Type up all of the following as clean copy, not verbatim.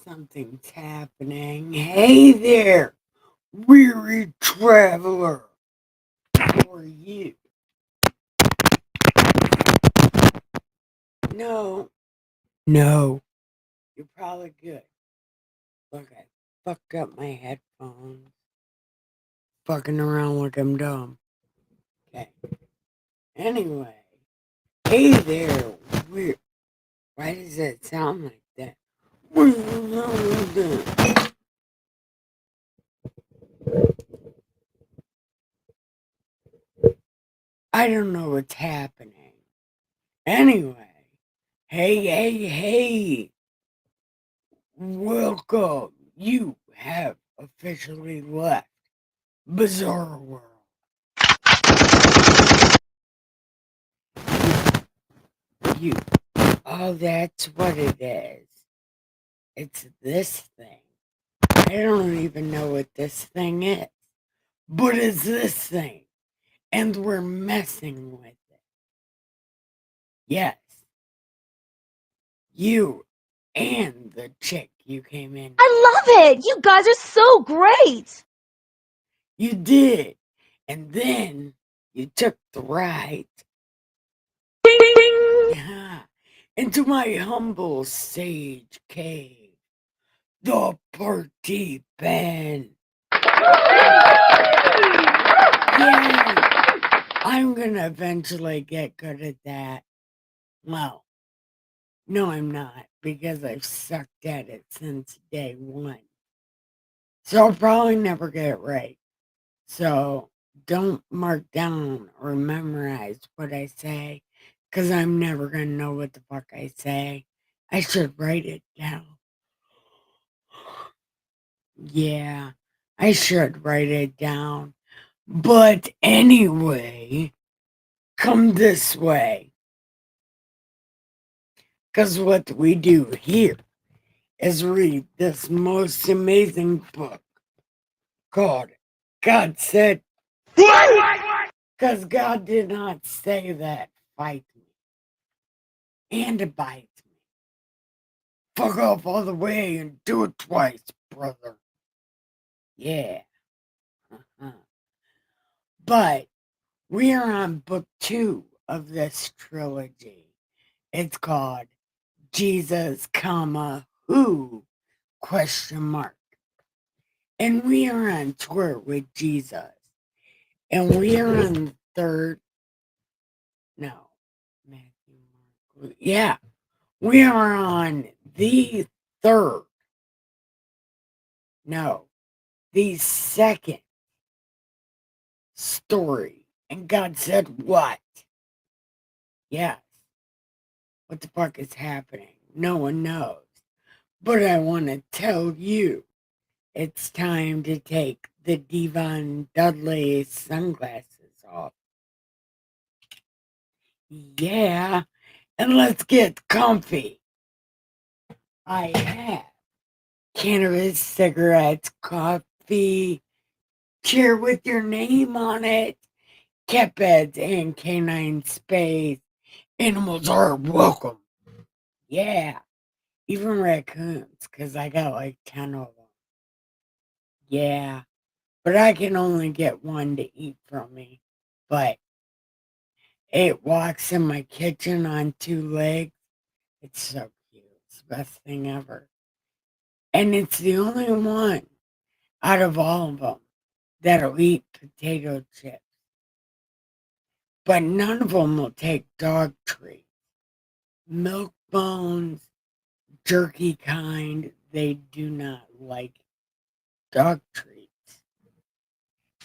Something's happening. Hey there, weary traveler. How are you? No, no, you're probably good. Look, I fucked up my headphones. Fucking around like I'm dumb. Okay. Anyway, hey there, weird. Why does that sound like that? What does it sound like that? I don't know what's happening. Anyway, hey. Welcome. You have officially left Bizarre World. You. Oh, that's what it is. It's this thing. I don't even know what this thing is. But it's this thing. And we're messing with it. Yes. You and the chick you came in. I love it! You guys are so great! You did. And then you took the ride. Yeah. Into my humble sage cave. The party pen. Yay! I'm gonna eventually get good at that. Well, no, I'm not, because I've sucked at it since day one. So I'll probably never get it right. So don't mark down or memorize what I say, because I'm never gonna know what the fuck I say. I should write it down. Yeah, I should write it down. But anyway, come this way. Because what we do here is read this most amazing book called God Said. Because God did not say that. Fight me. And bite me. Fuck off all the way and do it twice, brother. Yeah. But we are on book 2 of this trilogy. It's called Jesus, who? Question mark. And we are on tour with Jesus. And we are on the third. No. Matthew, Mark. Yeah. We are on the third. No. The second story And God said, what? Yes. What the fuck is happening? No one knows. But I want to tell you, it's time to take the Devon Dudley sunglasses off. Yeah, and let's get comfy. I have cannabis, cigarettes, coffee, chair with your name on it, cat beds, and canine space. Animals are welcome. Yeah, even raccoons, because I got like 10 of them. Yeah, but I can only get one to eat from me. But it walks in my kitchen on 2 legs. It's so cute. It's the best thing ever. And it's the only one out of all of them that'll eat potato chips. But none of them will take dog treats. Milk bones, jerky kind, they do not like dog treats.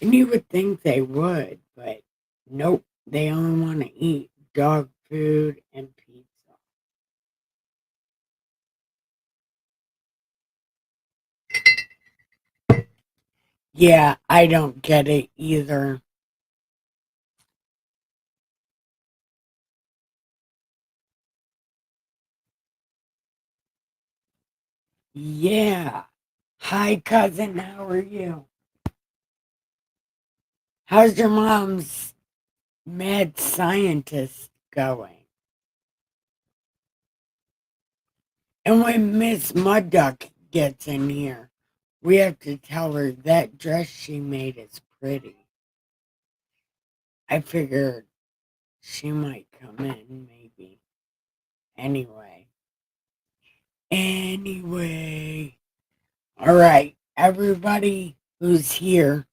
And you would think they would, but nope. They only want to eat dog food and pizza. Yeah, I don't get it either. Yeah. Hi, cousin. How are you? How's your mom's mad scientist going? And when Miss Mud Duck gets in here, we have to tell her that dress she made is pretty. I figured she might come in, maybe. Anyway. All right. Everybody who's here,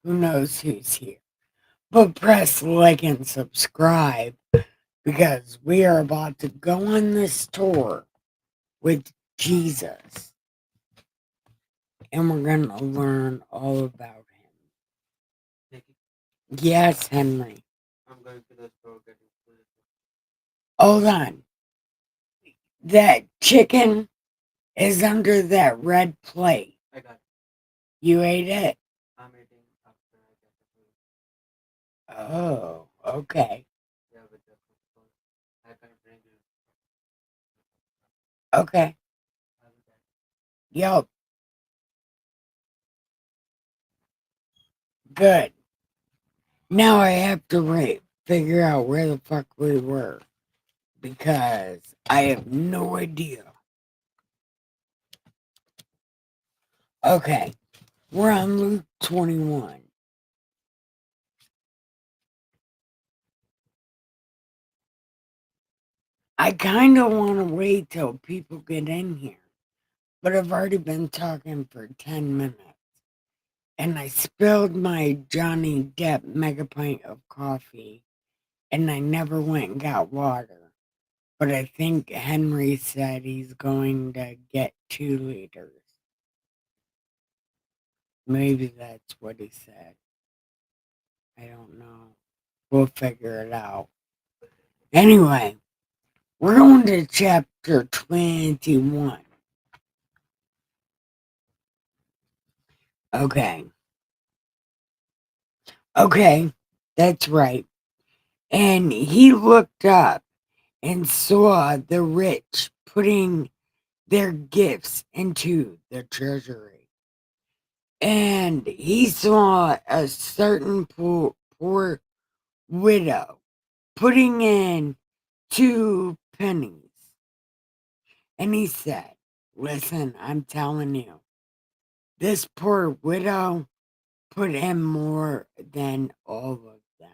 who knows who's here. But press like and subscribe because we are about to go on this tour with Jesus. And we're going to learn all about him. Yes, Henry. I'm going to the store getting food. Hold on. That chicken is under that red plate. I got it. You ate it? I'm eating after I get the food. Oh, okay. Yeah, with the food. I can bring you. Okay. Yup. Good. Now I have to figure out where the fuck we were because I have no idea. Okay, we're on Luke 21. I kind of want to wait till people get in here, but I've already been talking for 10 minutes. And I spilled my Johnny Depp mega pint of coffee, and I never went and got water. But I think Henry said he's going to get 2 liters. Maybe that's what he said. I don't know. We'll figure it out. Anyway, we're going to chapter 21. Okay. Okay, that's right. And he looked up and saw the rich putting their gifts into the treasury. And he saw a certain poor widow putting in 2 pennies. And he said, listen, I'm telling you, this poor widow put in more than all of them.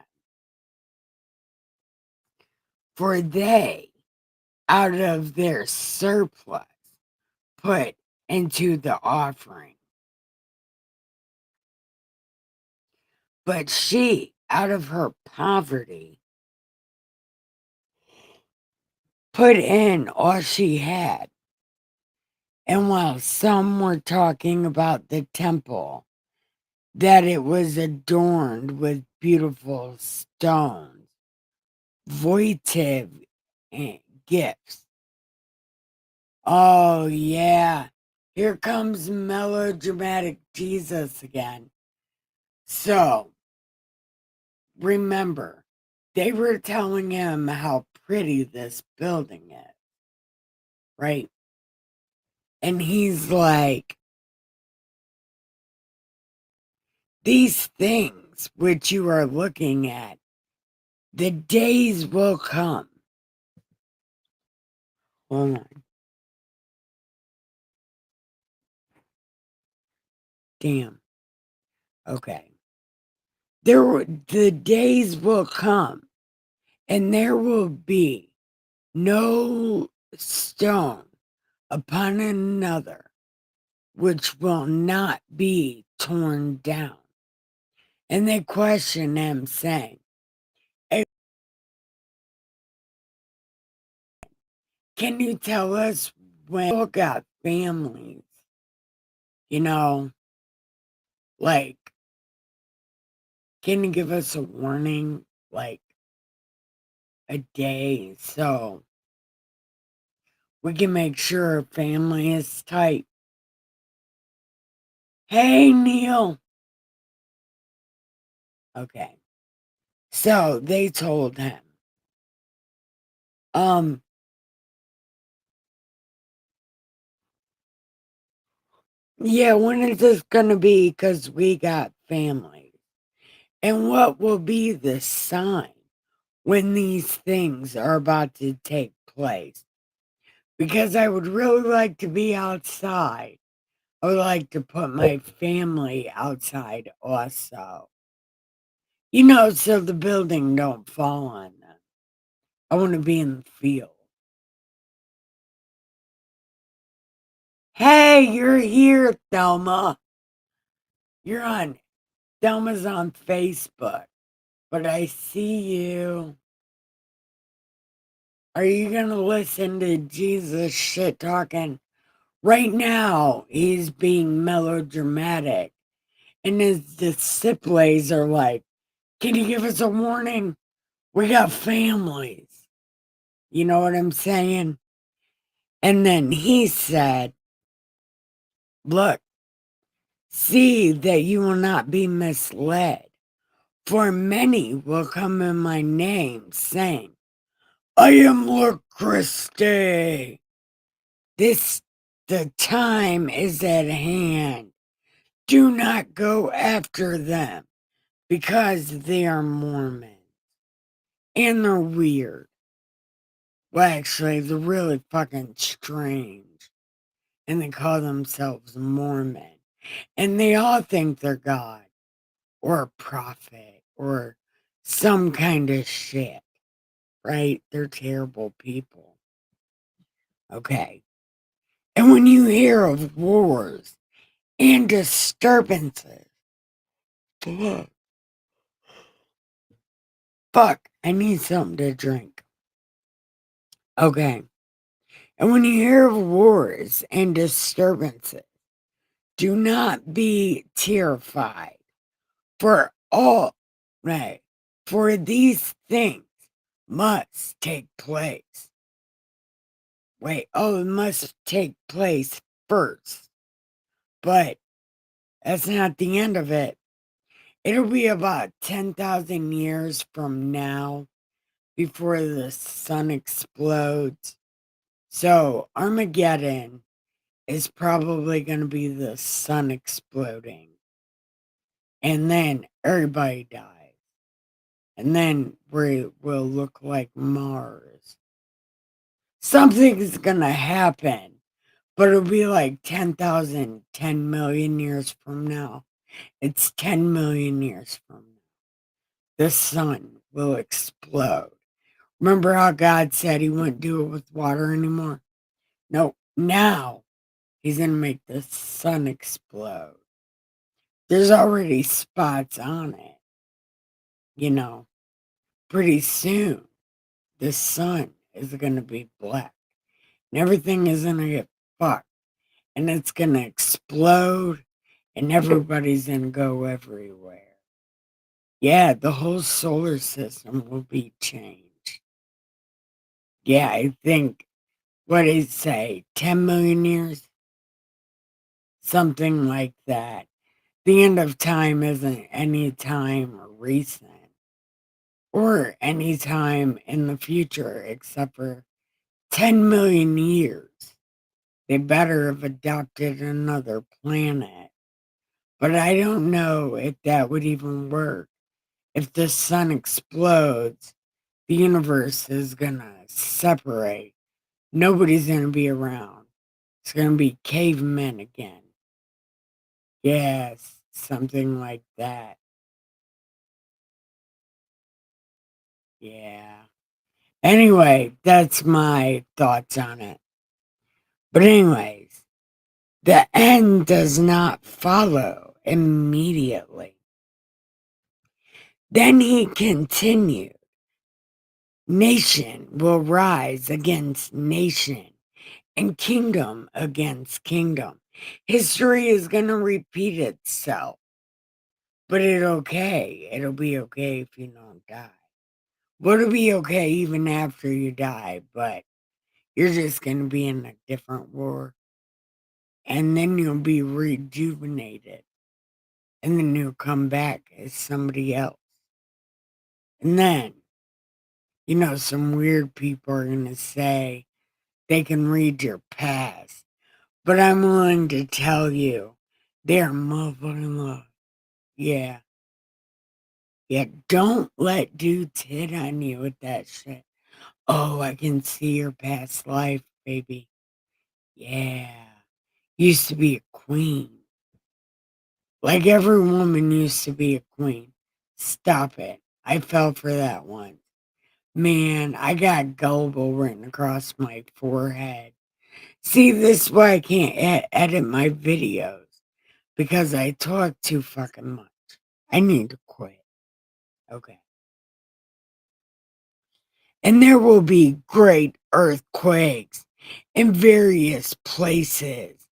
For they, out of their surplus, put into the offering. But she, out of her poverty, put in all she had. And while some were talking about the temple that it was adorned with beautiful stones, votive gifts. Oh, yeah. Here comes melodramatic Jesus again. So, remember, they were telling him how pretty this building is, right? And he's like, these things which you are looking at, the days will come. Hold on. Damn. Okay. The days will come, and there will be no stone upon another which will not be torn down. And they question him, saying, "Hey, can you tell us when we got families? You know, like, can you give us a warning, like a day, so we can make sure our family is tight?" Hey, Neil. Okay. So they told him, yeah, when is this gonna be? Because we got families. And what will be the sign when these things are about to take place? Because I would really like to be outside. I would like to put my family outside also. You know, so the building don't fall on them. I want to be in the field. Hey, you're here, Thelma. Thelma's on Facebook, but I see you. Are you going to listen to Jesus shit talking? Right now, he's being melodramatic, and his disciples are like, can you give us a warning? We got families. You know what I'm saying? And then he said, look, see that you will not be misled, for many will come in my name, saying, I am Lord Christi. The time is at hand. Do not go after them, because they are Mormons. And they're weird. Well, actually, they're really fucking strange. And they call themselves Mormon. And they all think they're God or a prophet or some kind of shit, right? They're terrible people. Okay. And when you hear of wars and disturbances, fuck, I need something to drink. Okay. And when you hear of wars and disturbances, do not be terrified, for all, right, for these things must take place. Wait, it must take place first. But that's not the end of it. It'll be about 10,000 years from now before the sun explodes. So Armageddon is probably going to be the sun exploding. And then everybody dies. And then we'll look like Mars. Something's going to happen, but it'll be like 10 million years from now. It's 10 million years from now. The sun will explode. Remember how God said he wouldn't do it with water anymore? No, now he's going to make the sun explode. There's already spots on it. You know, pretty soon the sun is going to be black and everything is going to get fucked and it's going to explode and everybody's going to go everywhere. Yeah, the whole solar system will be changed. Yeah, I think, what did it say, 10 million years? Something like that. The end of time isn't any time recent or any time in the future except for 10 million years. They better have adopted another planet. But I don't know if that would even work. If the sun explodes, the universe is going to separate. Nobody's going to be around. It's going to be cavemen again. Yes, something like that. Yeah. Anyway, that's my thoughts on it. But anyways, the end does not follow immediately. Then he continued, nation will rise against nation and kingdom against kingdom. History is going to repeat itself, but it'll be okay if you don't die. Well, it'll be okay even after you die, but you're just going to be in a different war. And then you'll be rejuvenated. And then you'll come back as somebody else. And then, some weird people are going to say they can read your past. But I'm willing to tell you, they're motherfucking love. Yeah. Yeah, don't let dudes hit on you with that shit. Oh, I can see your past life, baby. Yeah. Used to be a queen. Like every woman used to be a queen. Stop it. I fell for that one. Man, I got gullible written across my forehead. See, this is why I can't edit my videos. Because I talk too fucking much. I need to quit. Okay. And there will be great earthquakes in various places.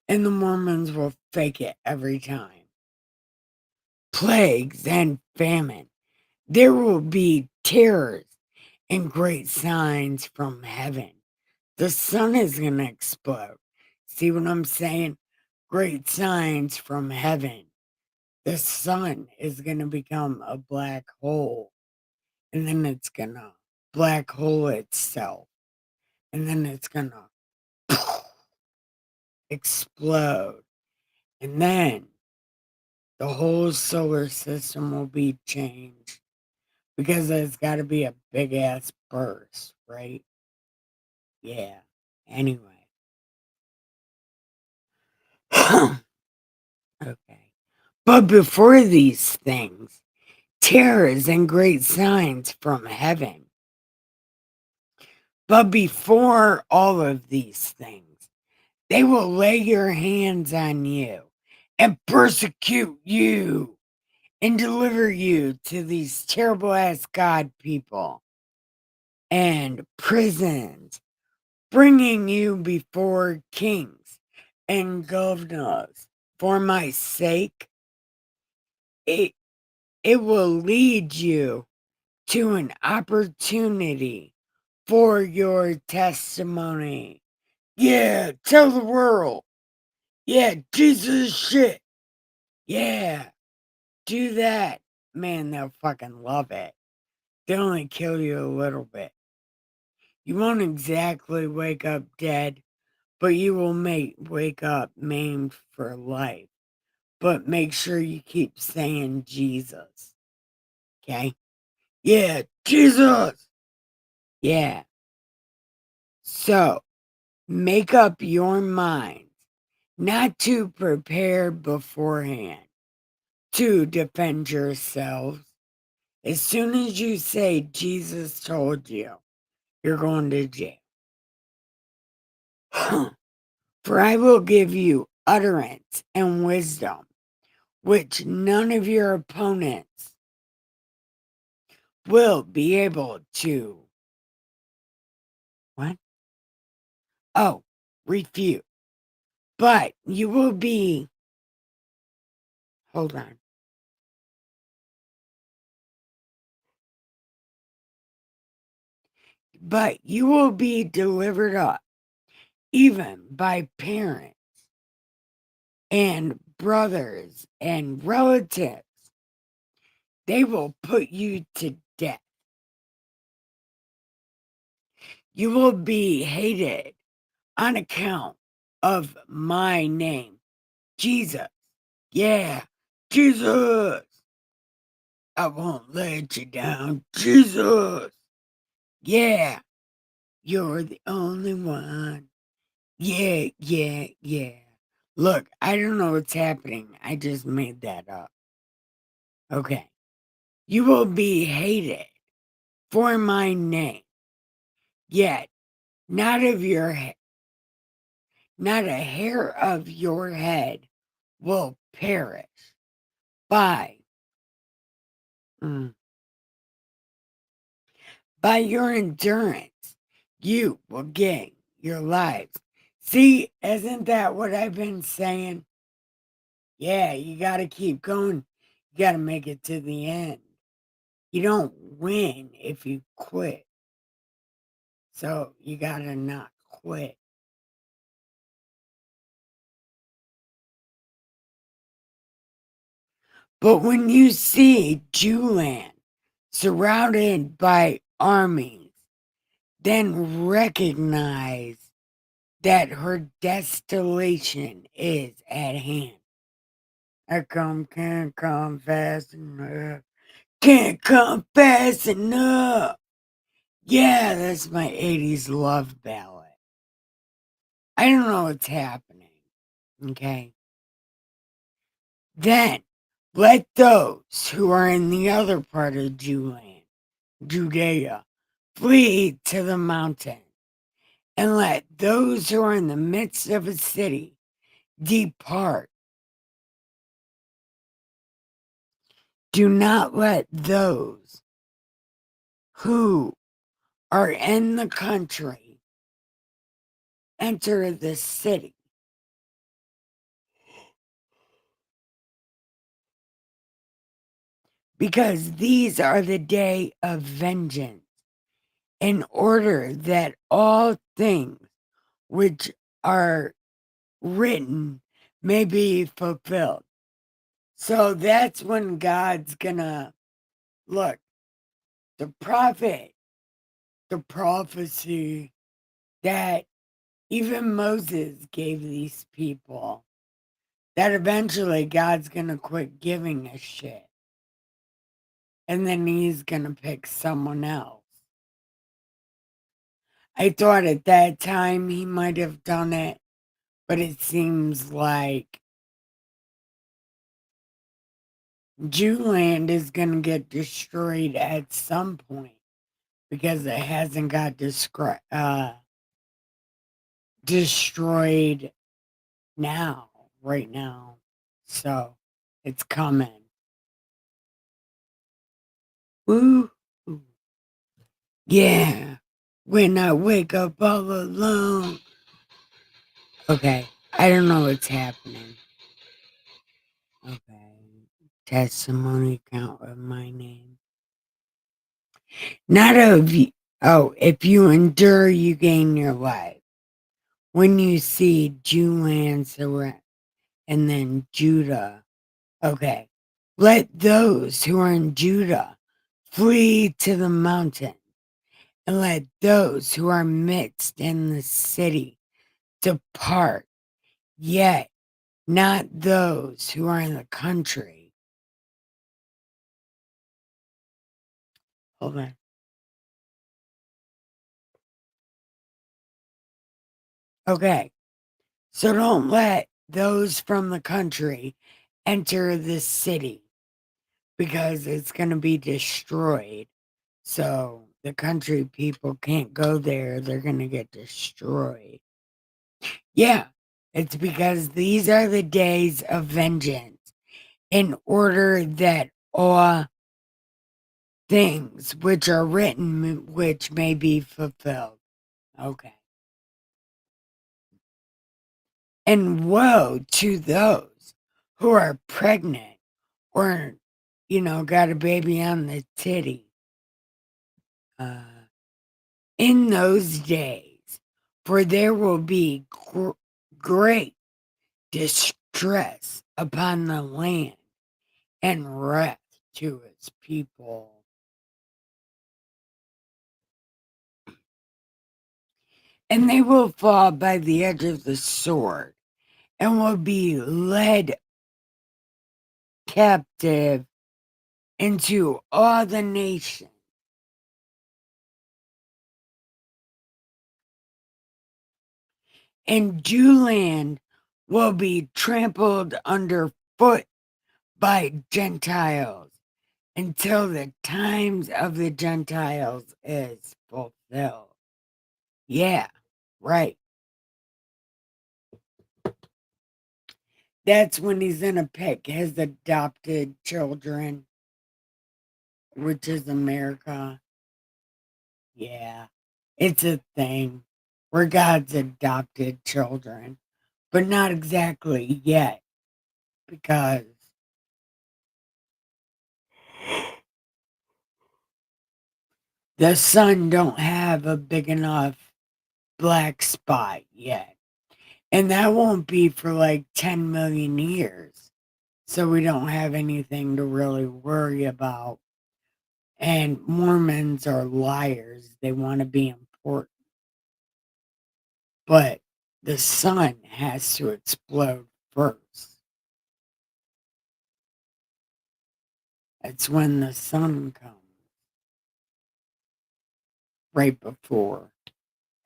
And the Mormons will fake it every time. Plagues and famine. There will be terrors and great signs from heaven. The sun is going to explode. See what I'm saying? Great signs from heaven. The sun is going to become a black hole. And then it's going to black hole itself. And then it's going to explode. And then the whole solar system will be changed. Because there's got to be a big ass burst, right? Yeah. Anyway. Okay. But before these things, terrors and great signs from heaven. But before all of these things, they will lay your hands on you and persecute you and deliver you to these terrible ass God people and prisons, bringing you before kings and governors. For my sake, it will lead you to an opportunity for your testimony. Yeah, tell the world. Yeah, Jesus is shit. Yeah, do that. Man, they'll fucking love it. They'll only kill you a little bit. You won't exactly wake up dead, but you will wake up maimed for life. But make sure you keep saying Jesus. Okay? Yeah, Jesus. Yeah. So, make up your mind not to prepare beforehand to defend yourselves. As soon as you say Jesus told you, you're going to jail. For I will give you utterance and wisdom, which none of your opponents will be able to. What? Oh, refute. But you will be Hold on. But you will be delivered up, even by parents and brothers and relatives. They will put you to death. You will be hated on account of my name, Jesus. Yeah, Jesus. I won't let you down, Jesus. Yeah, you're the only one. Yeah, yeah, yeah. Look, I don't know what's happening. I just made that up. Okay. You will be hated for my name, yet not of your head, not a hair of your head will perish by mm, by your endurance. You will gain your lives. See, isn't that what I've been saying? Yeah, you got to keep going. You got to make it to the end. You don't win if you quit. So you got to not quit. But when you see Jewland surrounded by armies, then recognize that her desolation is at hand. Can't come fast enough. Can't come fast enough. Yeah, that's my 80s love ballad. I don't know what's happening. Okay. Then let those who are in the other part of Judea, flee to the mountain, and let those who are in the midst of a city depart. Do not let those who are in the country enter the city, because these are the day of vengeance, in order that all things which are written may be fulfilled. So that's when God's gonna look, the prophet, the prophecy that even Moses gave these people, that eventually God's gonna quit giving a shit. And then he's gonna pick someone else. I thought at that time he might have done it, but it seems like Jewland is gonna get destroyed at some point because it hasn't got destroyed right now. So it's coming. Woo! Yeah. When I wake up all alone. Okay. I don't know what's happening. Okay. Testimony count of my name. Not of you. Oh, if you endure, you gain your life. When you see Jewland surround and then Judah. Okay. Let those who are in Judah flee to the mountain, and let those who are mixed in the city depart, yet not those who are in the country. Hold on. Okay. So don't let those from the country enter the city, because it's going to be destroyed. So the country people can't go there. They're going to get destroyed. Yeah, it's because these are the days of vengeance, in order that all things which are written which may be fulfilled. Okay. And woe to those who are pregnant or, got a baby on the titty. In those days, for there will be great distress upon the land and wrath to its people. And they will fall by the edge of the sword and will be led captive into all the nations. And Jewland will be trampled underfoot by Gentiles until the times of the Gentiles is fulfilled. Yeah, right. That's when he's going to pick his adopted children, which is America. Yeah, it's a thing. We're God's adopted children, but not exactly yet, because the sun don't have a big enough black spot yet. And that won't be for like 10 million years. So we don't have anything to really worry about. And Mormons are liars. They want to be important. But the sun has to explode first. That's when the sun comes. Right before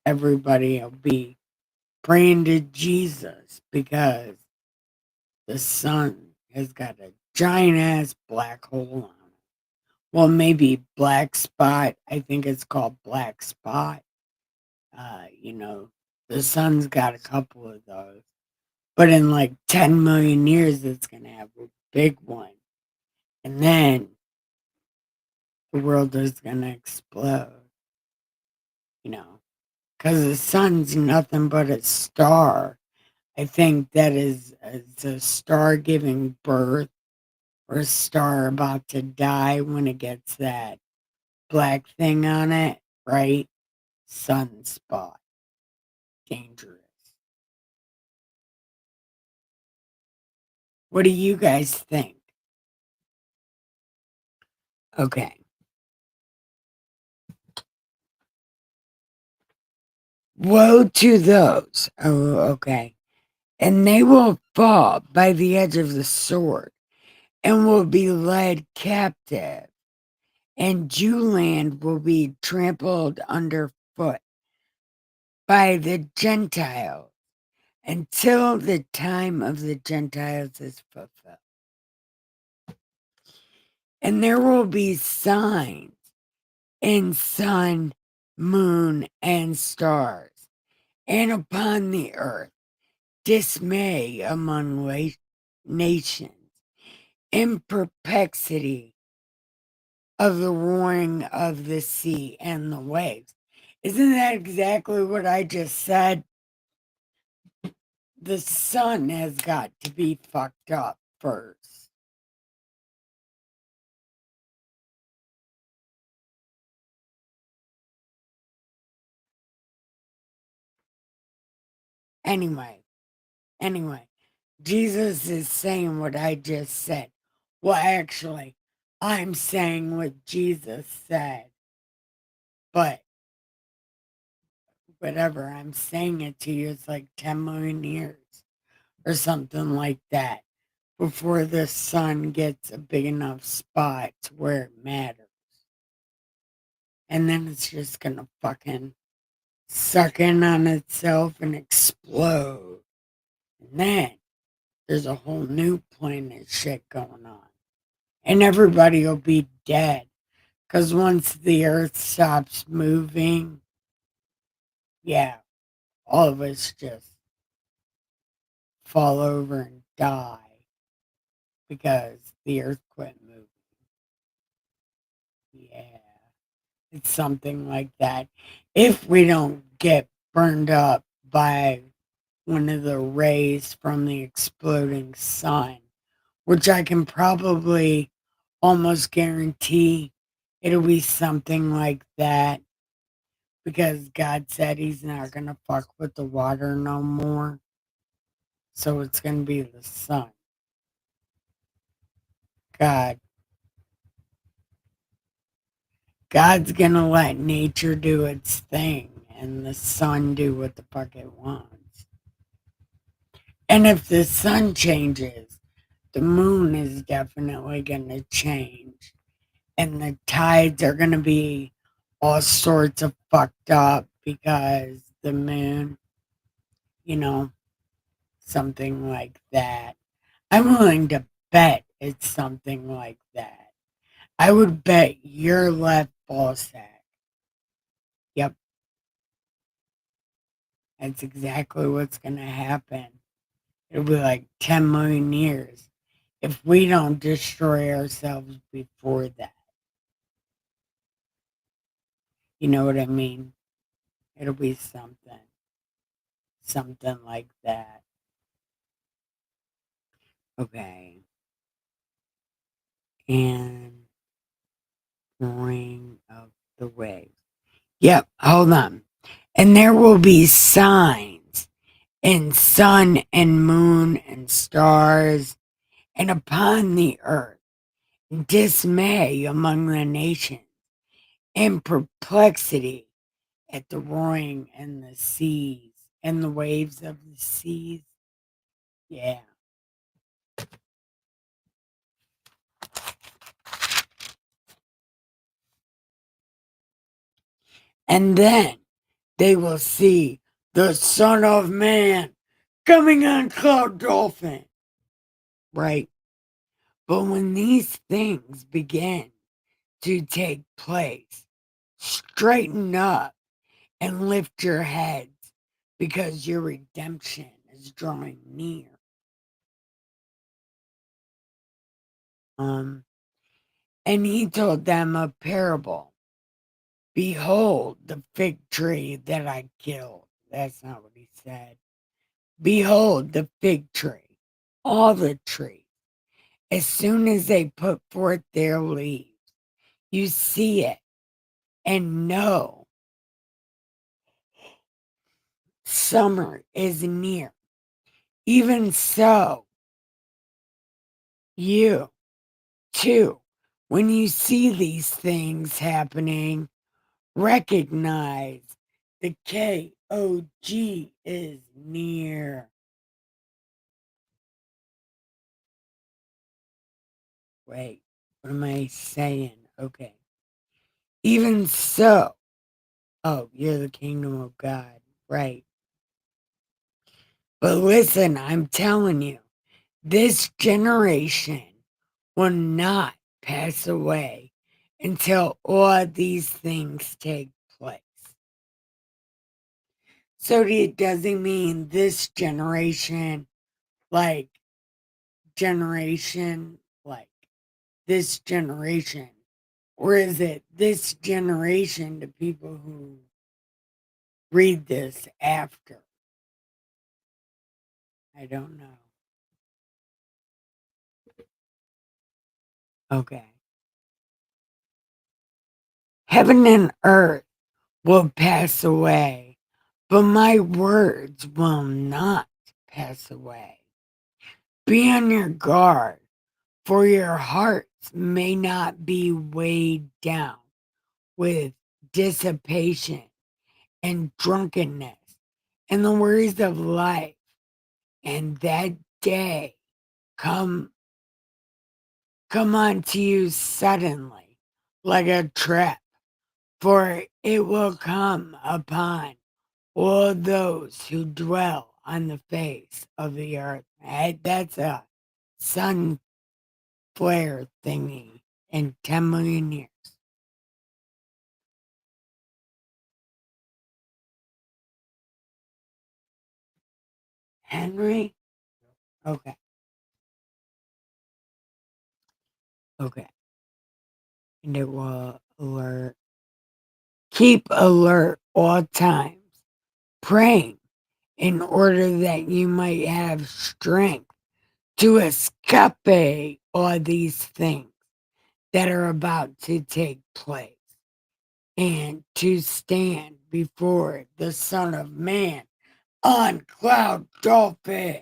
everybody will be praying to Jesus, because the sun has got a giant ass black hole on it. Well, maybe black spot. I think it's called black spot. The sun's got a couple of those. But in like 10 million years, it's going to have a big one. And then the world is going to explode. Because the sun's nothing but a star. I think that it's a star giving birth, or a star about to die when it gets that black thing on it, right? Sunspot. Dangerous. What do you guys think? Okay. Woe to those. Oh, okay. And they will fall by the edge of the sword and will be led captive, and Jewland will be trampled underfoot by the Gentiles until the time of the Gentiles is fulfilled. And there will be signs in sun, moon, and stars, and upon the earth dismay among nations, in perplexity of the roaring of the sea and the waves. Isn't that exactly what I just said? The sun has got to be fucked up first. Anyway, Jesus is saying what I just said. Well, actually, I'm saying what Jesus said. But whatever, I'm saying it to you, it's like 10 million years or something like that before the sun gets a big enough spot to where it matters. And then it's just gonna fucking suck in on itself and explode. And then there's a whole new planet shit going on. And everybody will be dead. Because once the earth stops moving, yeah, all of us just fall over and die because the earth quit moving. Yeah, it's something like that. If we don't get burned up by one of the rays from the exploding sun, which I can probably almost guarantee it'll be something like that because God said he's not going to fuck with the water no more. So it's going to be the sun. God. God's going to let nature do its thing and the sun do what the fuck it wants. And if the sun changes, the moon is definitely going to change. And the tides are going to be all sorts of fucked up because the moon, you know, something like that. I'm willing to bet it's something like that. I would bet your left ball sack. Yep, that's exactly what's going to happen. It'll be like 10 million years if we don't destroy ourselves before that. You know what I mean? It'll be something like that. Okay. And ring of the waves. Yep, hold on. And there will be signs in sun and moon and stars and upon the earth, dismay among the nations, and perplexity at the roaring and the seas and the waves of the seas. Yeah. And then they will see the Son of Man coming on Cloud Dolphin. Right. But when these things begin to take place, straighten up and lift your heads because your redemption is drawing near. And he told them a parable. Behold the fig tree that I killed. That's not what he said. Behold the fig tree, all the trees. As soon as they put forth their leaves, you see it and know summer is near. Even so, you too, when you see these things happening, recognize the KOG is near. Wait, what am I saying? Okay. Even so, oh, you're the kingdom of God, right? But listen, I'm telling you, this generation will not pass away until all these things take place. So it doesn't mean this generation, like generation, like this generation, or is it this generation to people who read this after? I don't know. Okay. Heaven and earth will pass away, but my words will not pass away. Be on your guard, for your hearts may not be weighed down with dissipation and drunkenness and the worries of life, and that day come unto you suddenly like a trap, for it will come upon all those who dwell on the face of the earth. That's a sun flare thingy in 10 million years. Henry? Okay. Okay. And it will alert. Keep alert all times, praying in order that you might have strength to escape all these things that are about to take place and to stand before the Son of Man on cloud dolphin.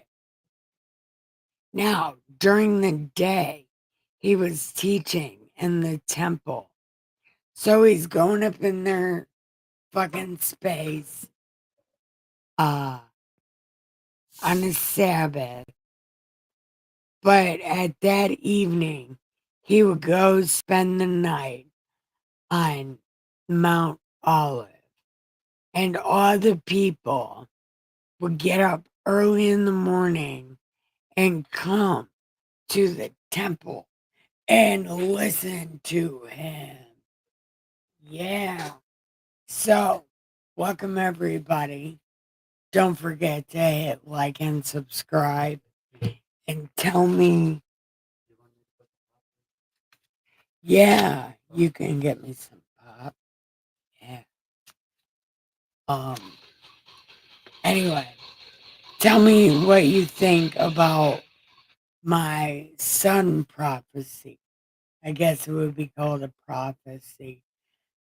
Now, during the day, he was teaching in the temple. So he's going up in their fucking space on a Sabbath. But at that evening, he would go spend the night on Mount Olive. And all the people would get up early in the morning and come to the temple and listen to him. Yeah. So, welcome everybody. Don't forget to hit like and subscribe and tell me. Yeah, you can get me some pop. Yeah. Um, anyway, tell me what you think about my sun prophecy. I guess it would be called a prophecy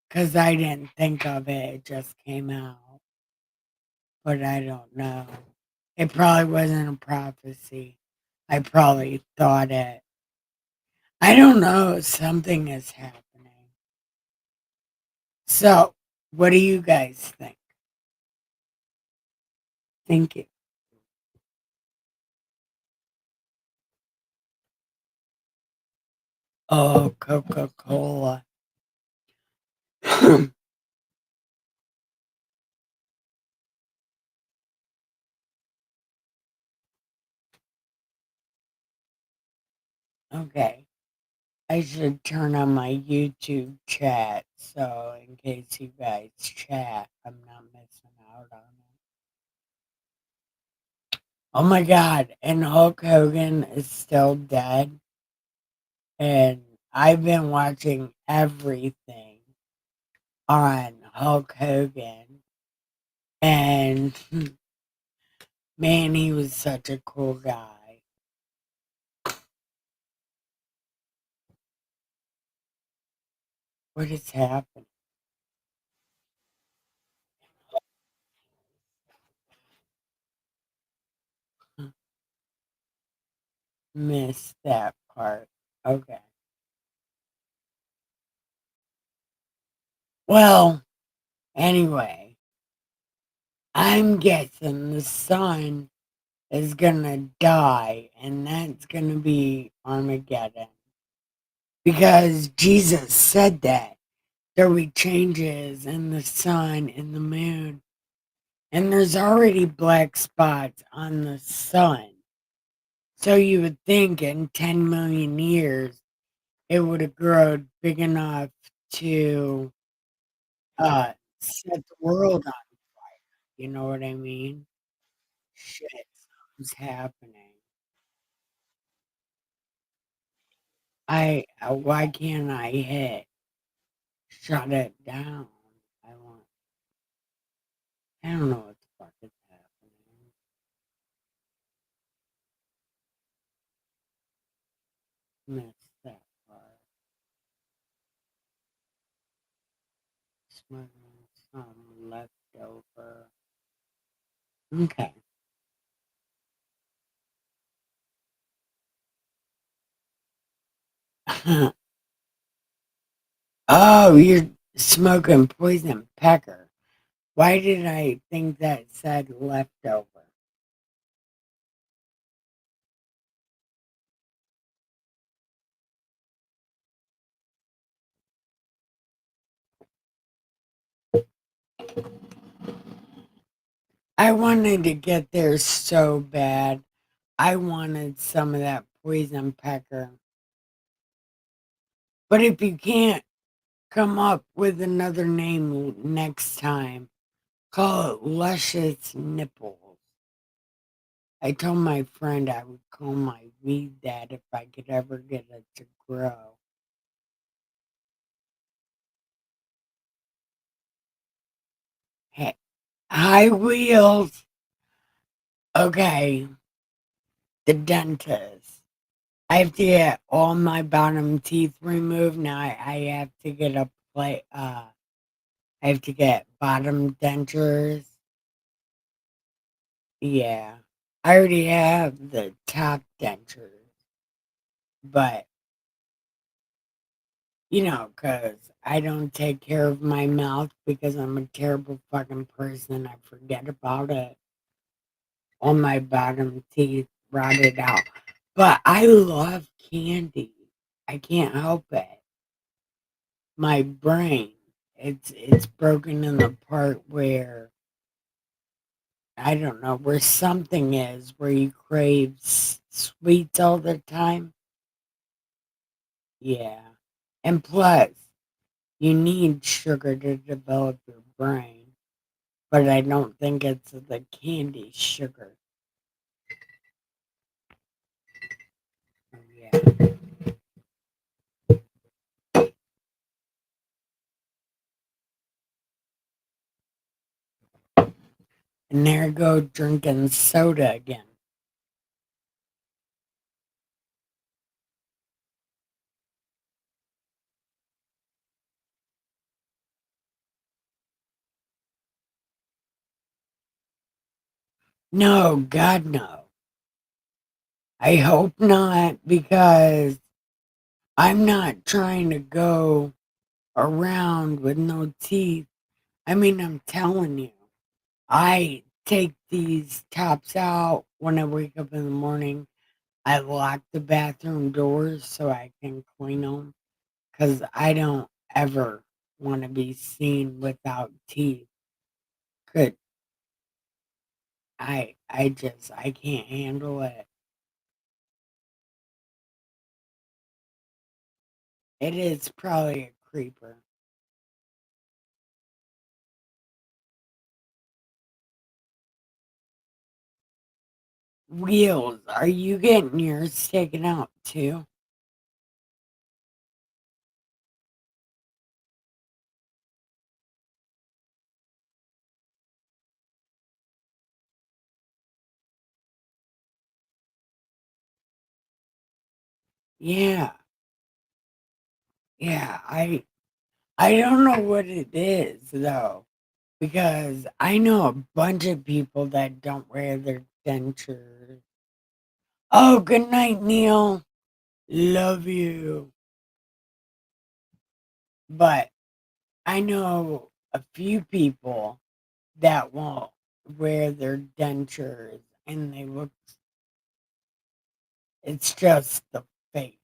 because I didn't think of it. It just came out. But I don't know. It probably wasn't a prophecy. I probably thought it. I don't know. Something is happening. So, what do you guys think? Thank you. Oh, Coca Cola. Okay. I should turn on my YouTube chat so in case you guys chat, I'm not missing out on it. Oh my god, and Hulk Hogan is still dead. And I've been watching everything on Hulk Hogan. And man, he was such a cool guy. What is happening? Missed that part. Okay. Well, anyway, I'm guessing the sun is gonna die, and that's gonna be Armageddon. Because Jesus said that there will be changes in the sun and the moon, and there's already black spots on the sun. So you would think in 10 million years it would have grown big enough to set the world on. You know what I mean? Shit, something's happening. Why can't I hit shut it down? I want. I don't know what the fuck is happening. Missed that part. Smuggling some leftover. Okay. Oh, you're smoking poison pecker. Why did I think that said leftover? I wanted to get there so bad. I wanted some of that poison pecker. But if you can't come up with another name next time, call it luscious nipples. I told my friend I would call my weed that if I could ever get it to grow. Hey, high wheels. Okay, the dentist. I have to get all my bottom teeth removed. Now I have to get a I have to get bottom dentures. Yeah. I already have the top dentures, but because I don't take care of my mouth because I'm a terrible fucking person. I forget about it. All my bottom teeth rotted out. But I love candy. I can't help it. My brain, it's broken in the part where I don't know where something is where you crave sweets all the time. Yeah. And plus, you need sugar to develop your brain, but I don't think it's the candy sugar. Oh, yeah. And there I go drinking soda again. No, God, no. I hope not because I'm not trying to go around with no teeth. I mean, I'm telling you, I take these tops out when I wake up in the morning. I lock the bathroom doors so I can clean them because I don't ever want to be seen without teeth. Could I can't handle it. It is probably a creeper. Wheels, are you getting yours taken out too? Yeah, yeah. I don't know what it is though, because I know a bunch of people that don't wear their dentures. Oh, good night, Neil. Love you. But I know a few people that won't wear their dentures and they look, it's just the face.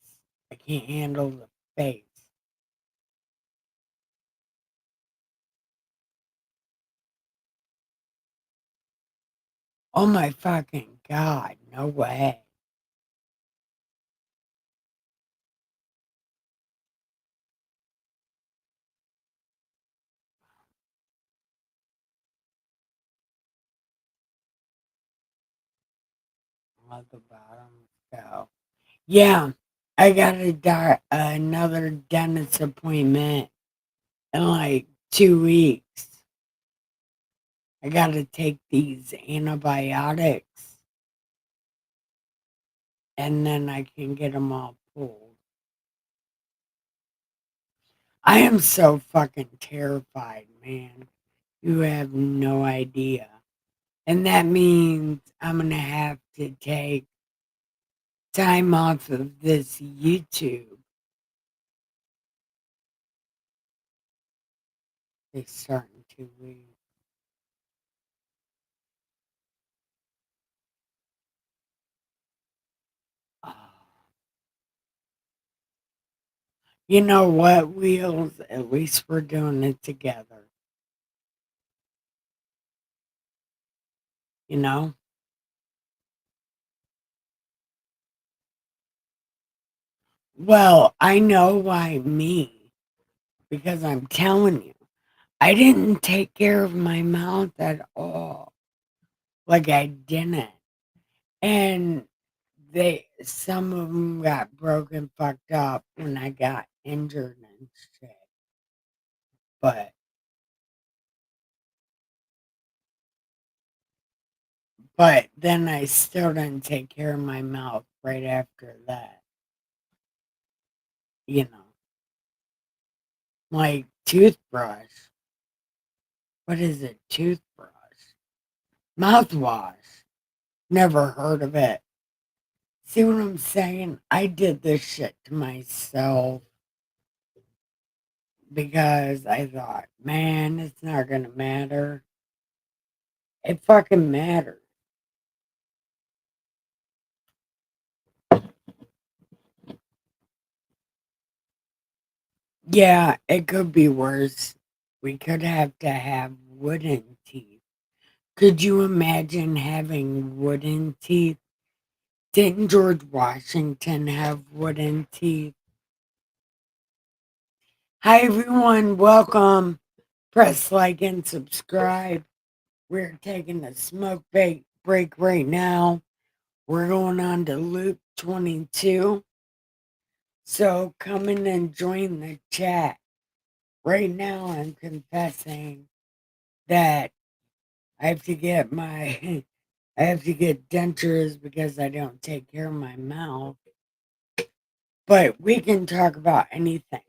I can't handle the face. Oh my fucking God, no way. Let the bottoms go. Yeah, I got another dentist appointment in like 2 weeks. I got to take these antibiotics and then I can get them all pulled. I am so fucking terrified, man. You have no idea. And that means I'm going to have to take time off of this YouTube. They start in 2 weeks. Oh. You know what, Wheels? At least we're doing it together. You know? Well, I know why me, because I'm telling you, I didn't take care of my mouth at all. Like I didn't. And some of them got broken, fucked up when I got injured and shit. But, but then I still didn't take care of my mouth right after that. you know, like toothbrush. What is it? Toothbrush. Mouthwash. Never heard of it. See what I'm saying? I did this shit to myself because I thought, man, it's not going to matter. It fucking matters. Yeah, it could be worse. We could have to have wooden teeth. Could you imagine having wooden teeth? Didn't George Washington have wooden teeth? Hi, everyone. Welcome. Press like and subscribe. We're taking a break right now. We're going on to Luke 22. So come in and join the chat. Right now, I'm confessing that I have to get my I have to get dentures because I don't take care of my mouth. But we can talk about anything.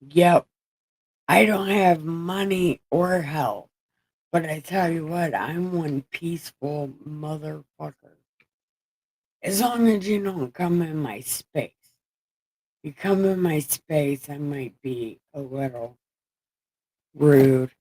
Yep, I don't have money or health, but I tell you what, I'm one peaceful motherfucker. As long as you don't come in my space. You come in my space, I might be a little rude.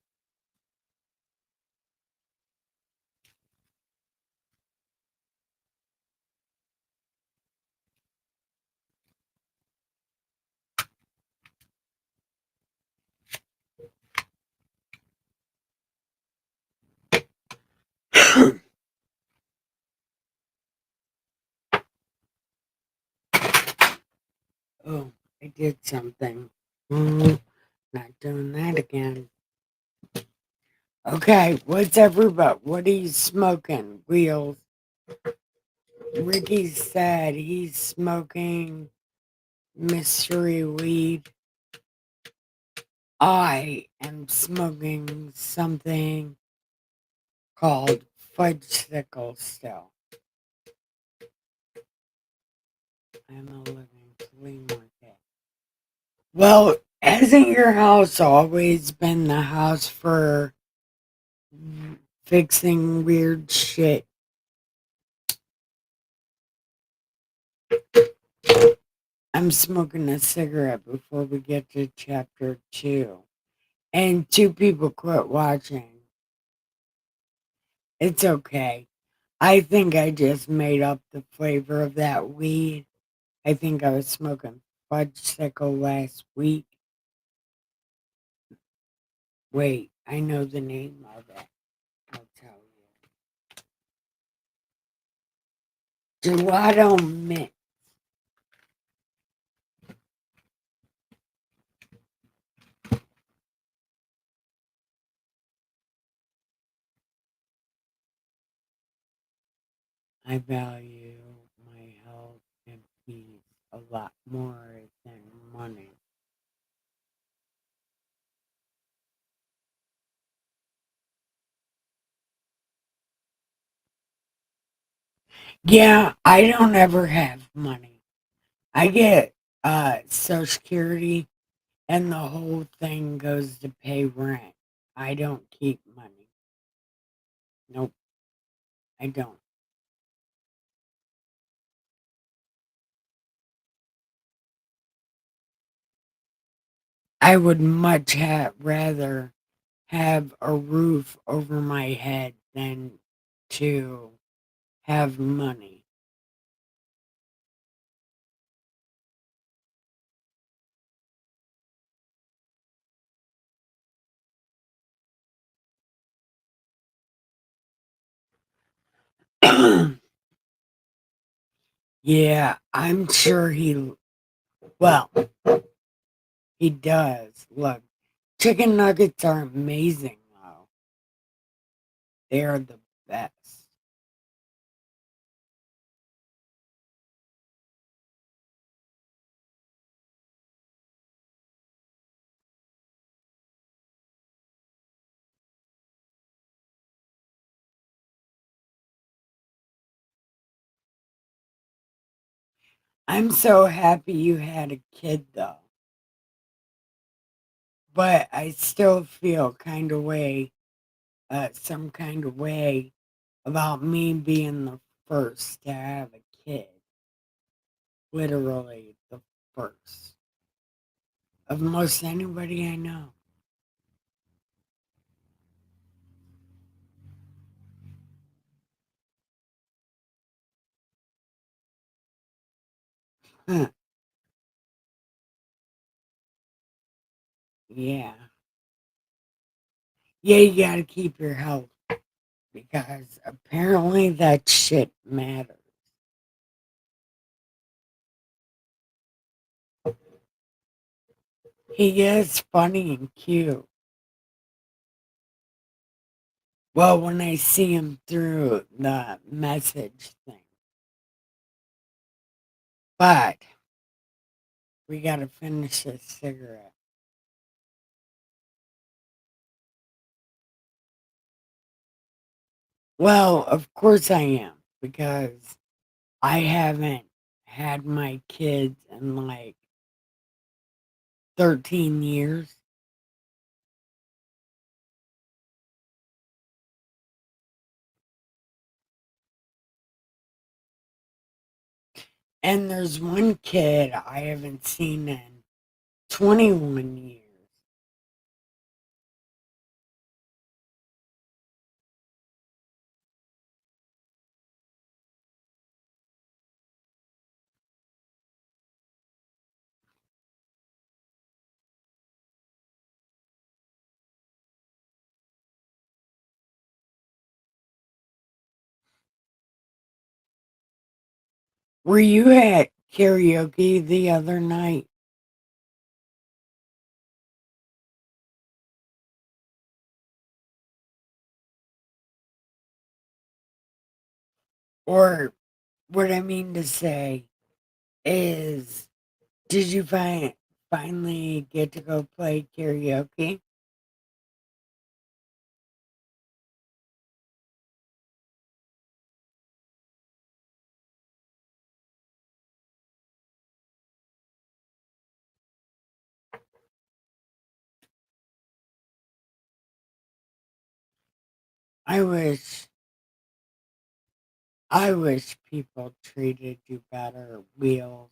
Oh, I did something. Not doing that again. Okay, what's everybody? What are you smoking? Wheels. Ricky said he's smoking mystery weed. I am smoking something called fudge sickle still. I'm a living flea market. Well, hasn't your house always been the house for fixing weird shit? I'm smoking a cigarette before we get to chapter 2. And 2 people quit watching. It's okay. I think I just made up the flavor of that weed. I think I was smoking fudge sickle last week. Wait, I know the name of it. I'll tell you. Gelato mint. I value my health and peace a lot more than money. Yeah, I don't ever have money. I get Social Security and the whole thing goes to pay rent. I don't keep money. Nope, I don't. I would much rather have a roof over my head than to have money. Yeah, I'm sure well, he does. Look, chicken nuggets are amazing, though. They are the best. I'm so happy you had a kid, though. But I still feel some kind of way about me being the first to have a kid. Literally the first of most anybody I know. Huh. Yeah. Yeah, you gotta keep your health because apparently that shit matters. He is funny and cute. Well, when I see him through the message thing. But we gotta finish this cigarette. Well, of course I am, because I haven't had my kids in like 13 years. And there's one kid I haven't seen in 21 years. Were you at karaoke the other night? Or what I mean to say is, did you finally get to go play karaoke? I wish I wish people treated you better, Wheels.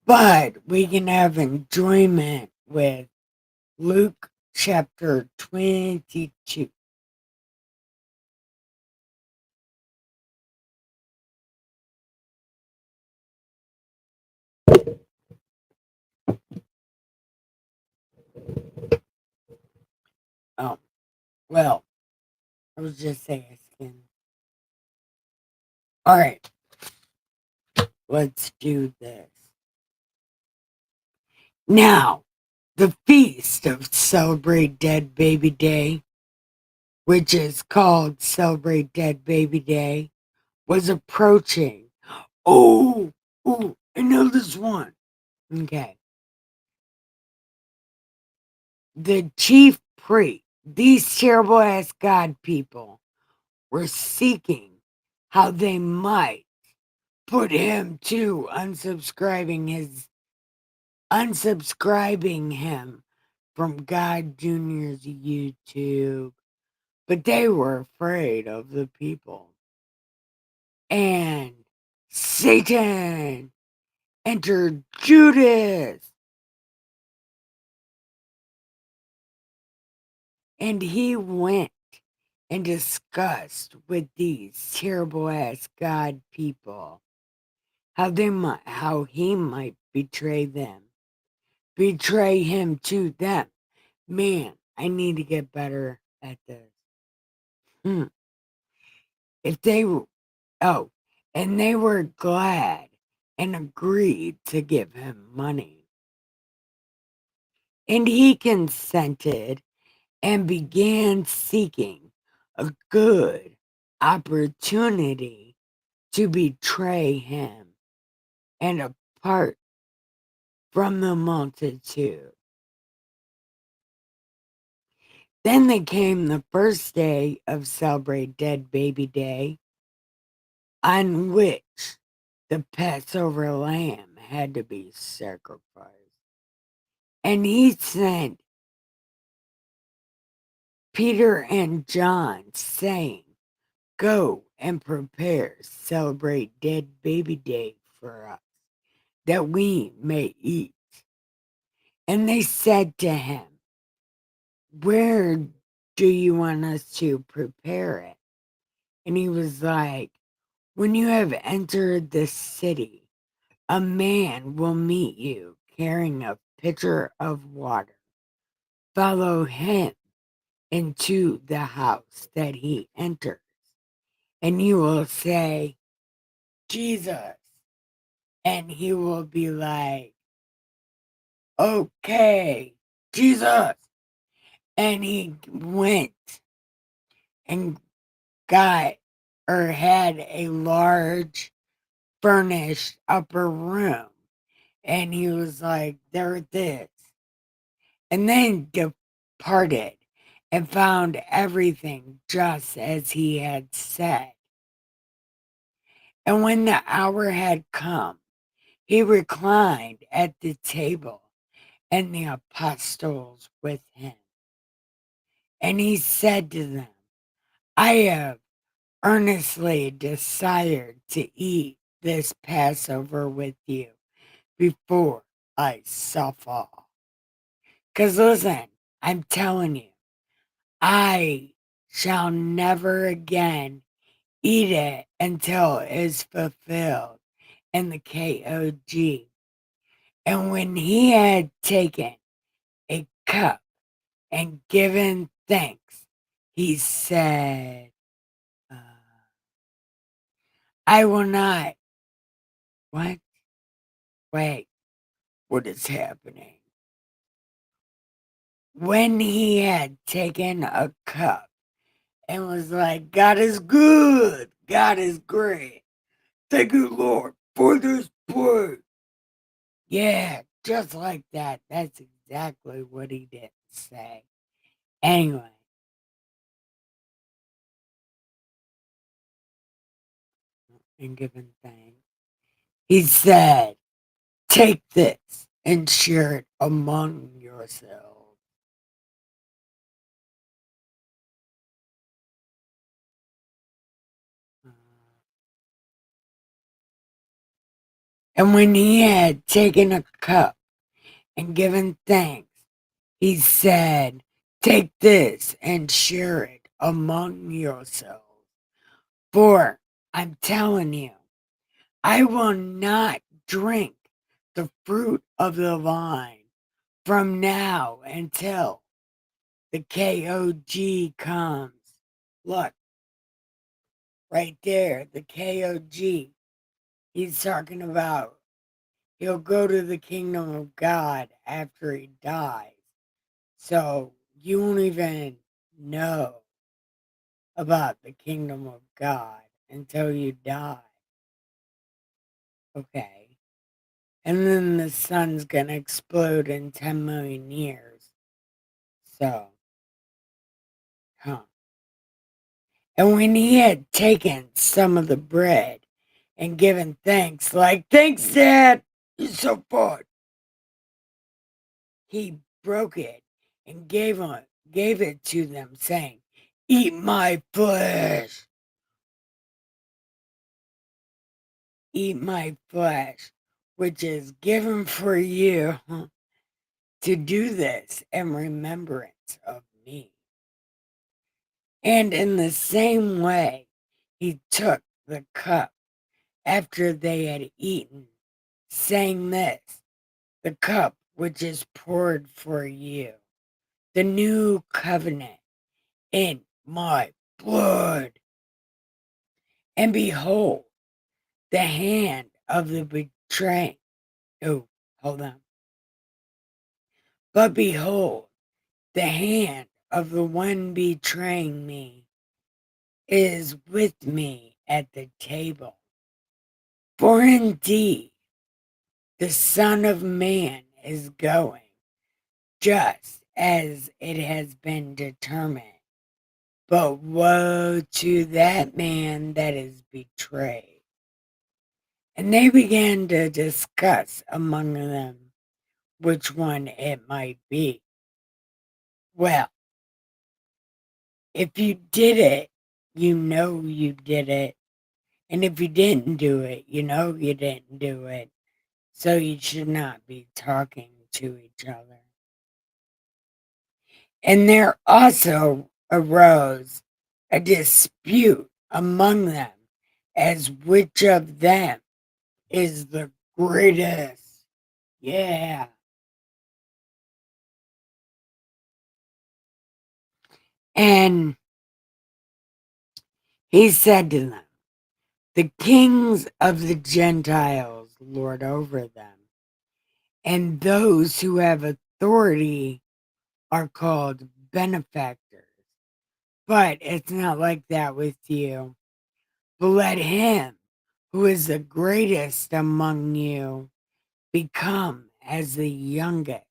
But we can have enjoyment with Luke chapter 22. Oh, well, I was just saying. All right, let's do this. Now, the feast of Celebrate Dead Baby Day, which is called Celebrate Dead Baby Day, was approaching. Oh, I know this one. Okay. The chief priest, these terrible ass God people, were seeking how they might put him to unsubscribing him from God Jr.'s YouTube. But they were afraid of the people. And Satan entered Judas, and he went and discussed with these terrible ass God people how he might betray him to them. Man, I need to get better at this. Hmm. If they oh, and they were glad and agreed to give him money. And he consented and began seeking a good opportunity to betray him and apart from the multitude. Then they came the first day of Celebrate Dead Baby Day, on which the Passover lamb had to be sacrificed. And he sent Peter and John, saying, "Go and prepare, celebrate Dead Baby Day for us, that we may eat." And they said to him, "Where do you want us to prepare it?" And he was like, "When you have entered the city, a man will meet you carrying a pitcher of water. Follow him into the house that he enters, and you will say, 'Jesus.' And he will be like, 'Okay, Jesus.' And he went and got or had a large furnished upper room. And he was like, 'There it is.' And then departed and found everything just as he had said. And when the hour had come, he reclined at the table, and the apostles with him. And he said to them, 'I have earnestly desired to eat this Passover with you before I suffer.' Because listen, I'm telling you, I shall never again eat it until it is fulfilled in the KOG. And when he had taken a cup and given thanks, he said, "I will not." What? Wait, what is happening? When he had taken a cup and was like, "God is good, God is great. Thank you, Lord, for this prayer." Yeah, just like that. That's exactly what he did say. Anyway, and giving thanks, he said, "Take this and share it among yourselves." And when he had taken a cup and given thanks, he said, "Take this and share it among yourselves. For I'm telling you, I will not drink the fruit of the vine from now until the KOG comes." Look, right there, the KOG. He's talking about he'll go to the kingdom of God after he dies. So you won't even know about the kingdom of God until you die. Okay. And then the sun's gonna explode in 10 million years. So, huh. And when he had taken some of the bread and given thanks, like, "Thanks, Dad, you're so fun," he broke it and gave it to them, saying, "Eat my flesh. Eat my flesh, which is given for you. To do this in remembrance of me." And in the same way, he took the cup after they had eaten, saying this, "The cup which is poured for you, the new covenant in my blood. And behold, the hand of the betraying." Oh, hold on. "But behold, the hand of the one betraying me is with me at the table. For indeed, the Son of Man is going just as it has been determined. But woe to that man that is betrayed And they began to discuss among them which one it might be. Well, if you did it, you know you did it. And if you didn't do it, you know you didn't do it. So you should not be talking to each other. And there also arose a dispute among them as which of them is the greatest. Yeah. And he said to them, the kings of the Gentiles lord over them, and those who have authority are called benefactors. But it's not like that with you. But let him who is the greatest among you become as the youngest,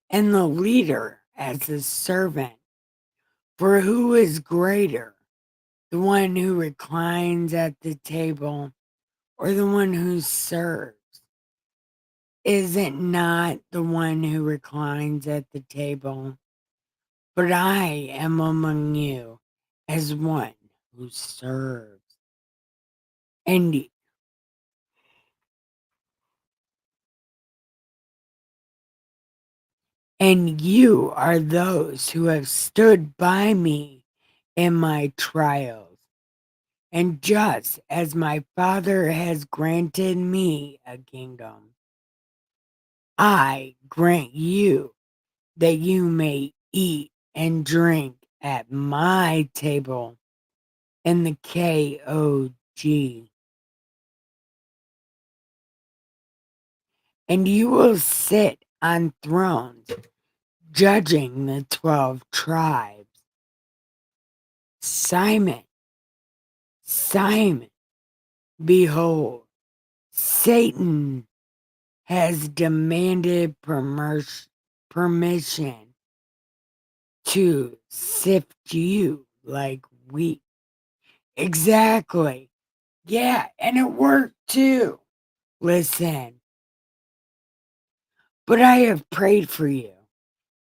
and the leader as the servant. For who is greater, the one who reclines at the table or the one who serves? Is it not the one who reclines at the table? But I am among you as one who serves. And you are those who have stood by me in my trials. And just as my Father has granted me a kingdom, I grant you that you may eat and drink at my table in the KOG. And you will sit on thrones judging the 12 tribes. Simon, Simon, behold, Satan has demanded permission to sift you like wheat. Exactly. Yeah, and it worked too. Listen, but I have prayed for you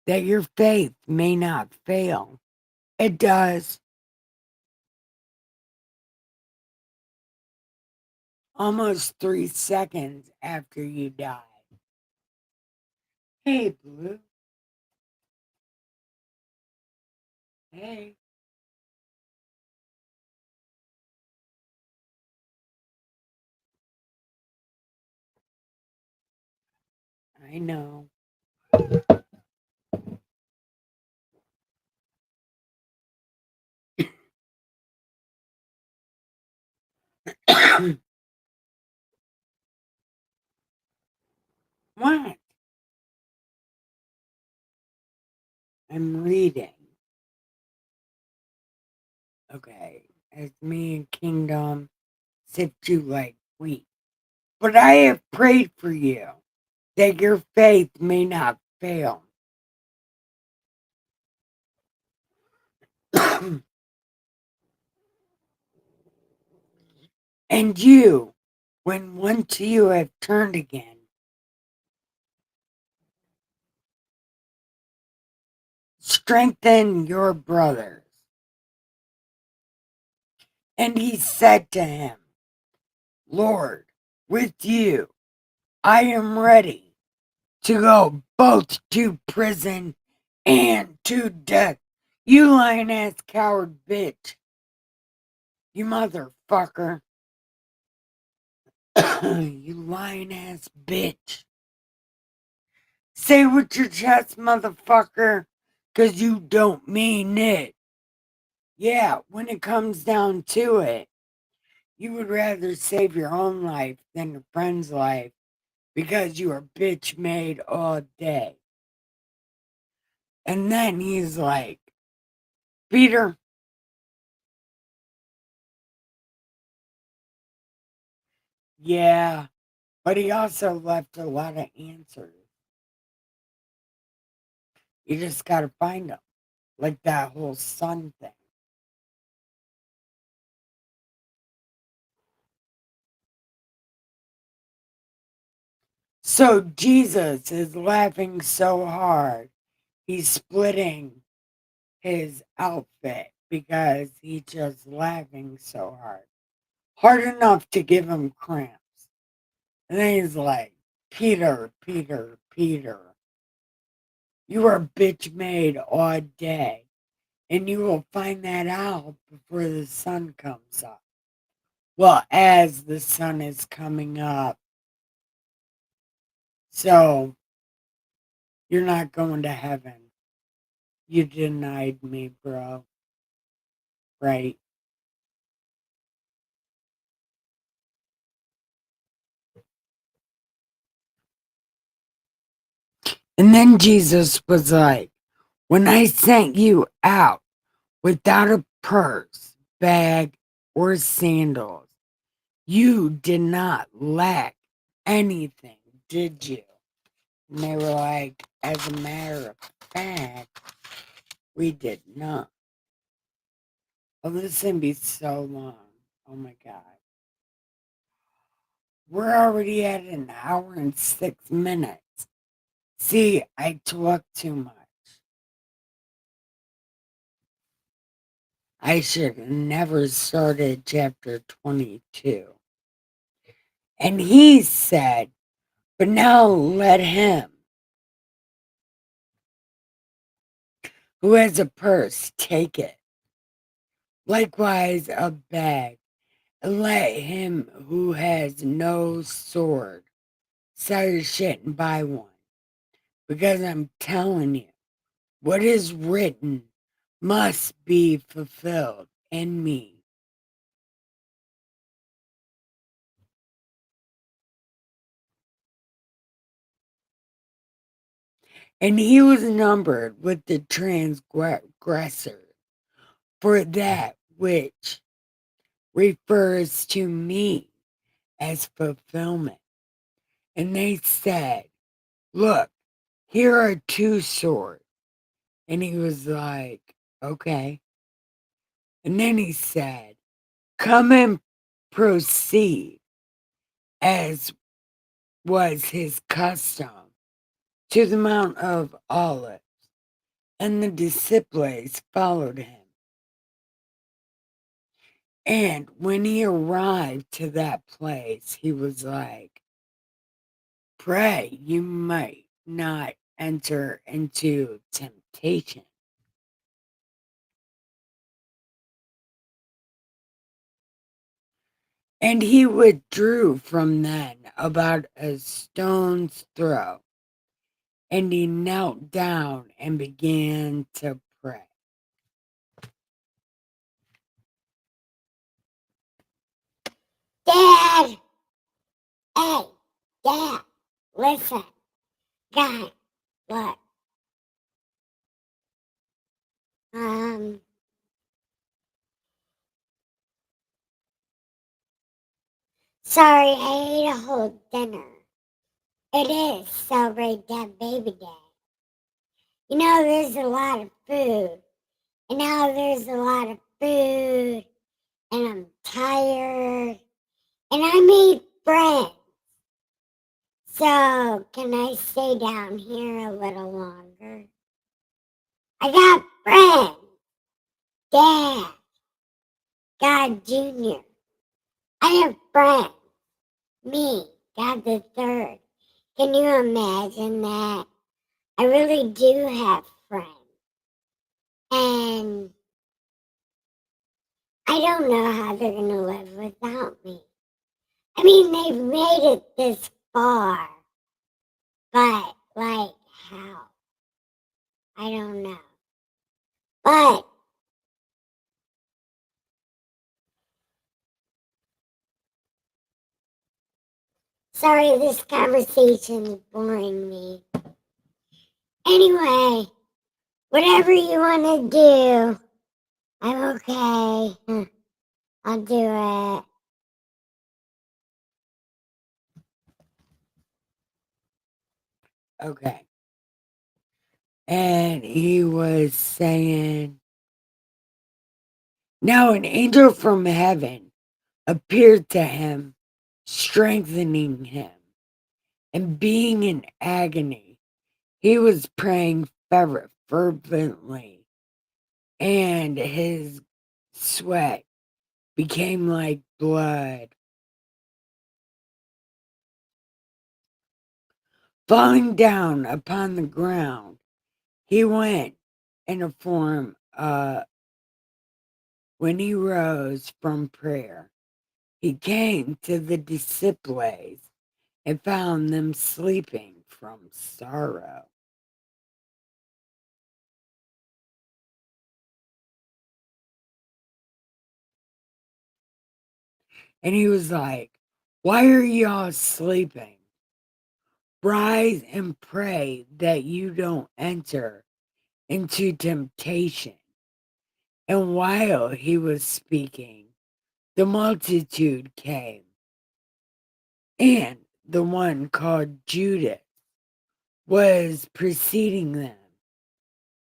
that your faith may not fail. It does. Almost 3 seconds after you die. Hey, Blue. Hey. I know. What? I'm reading. Okay. As me and Kingdom sift you like wheat. But I have prayed for you that your faith may not fail. And you, when once you have turned again, strengthen your brothers. And he said to him, Lord, with you I am ready to go both to prison and to death. You lying ass coward bitch. You motherfucker. You lying ass bitch. Say it with your chest, motherfucker, because you don't mean it. Yeah, when it comes down to it, you would rather save your own life than your friend's life because you are bitch made all day. And then he's like, Peter, yeah, but he also left a lot of answers. You just got to find them, like that whole sun thing. So Jesus is laughing so hard, he's splitting his outfit because he's just laughing so hard. Hard enough to give him cramps. And then he's like, Peter, Peter, Peter, you are bitch made all day. And you will find that out before the sun comes up. Well, as the sun is coming up. So you're not going to heaven. You denied me, bro. Right? And then Jesus was like, when I sent you out without a purse, bag, or sandals, you did not lack anything, did you? And they were like, as a matter of fact, we did not. Oh, this is going to be so long. Oh my God. We're already at an hour and 6 minutes. See, I talk too much. I should have never started chapter 22. And he said, but now let him who has a purse take it. Likewise, a bag. And let him who has no sword sell his shit and buy one. Because I'm telling you, what is written must be fulfilled in me. And he was numbered with the transgressors, for that which refers to me as fulfillment. And they said, look, here are two swords. And he was like, okay. And then he said, come and proceed, as was his custom, to the Mount of Olives. And the disciples followed him. And when he arrived to that place, he was like, pray you might not enter into temptation. And he withdrew from them about a stone's throw, and he knelt down and began to pray. Dad! Hey, Dad, listen. God, what? Sorry, I ate a whole dinner. It is Celebrate That Baby Day. You know, there's a lot of food. And now there's a lot of food. And I'm tired. And I made friends. So, can I stay down here a little longer? I got friends. Dad. God Jr. I have friends. Me, God the Third. Can you imagine that? I really do have friends. And I don't know how they're going to live without me. I mean, they've made it this far. But, like, how? I don't know. But, sorry, this conversation's boring me. Anyway, whatever you want to do, I'm okay. I'll do it. Okay. And he was saying, now an angel from heaven appeared to him, strengthening him. and being in agony, he was praying fervently, and his sweat became like blood. Falling down upon the ground, he went in a form when he rose from prayer. He came to the disciples and found them sleeping from sorrow. And he was like, "Why are y'all sleeping? Rise and pray that you don't enter into temptation." And while he was speaking, the multitude came, and the one called Judas was preceding them,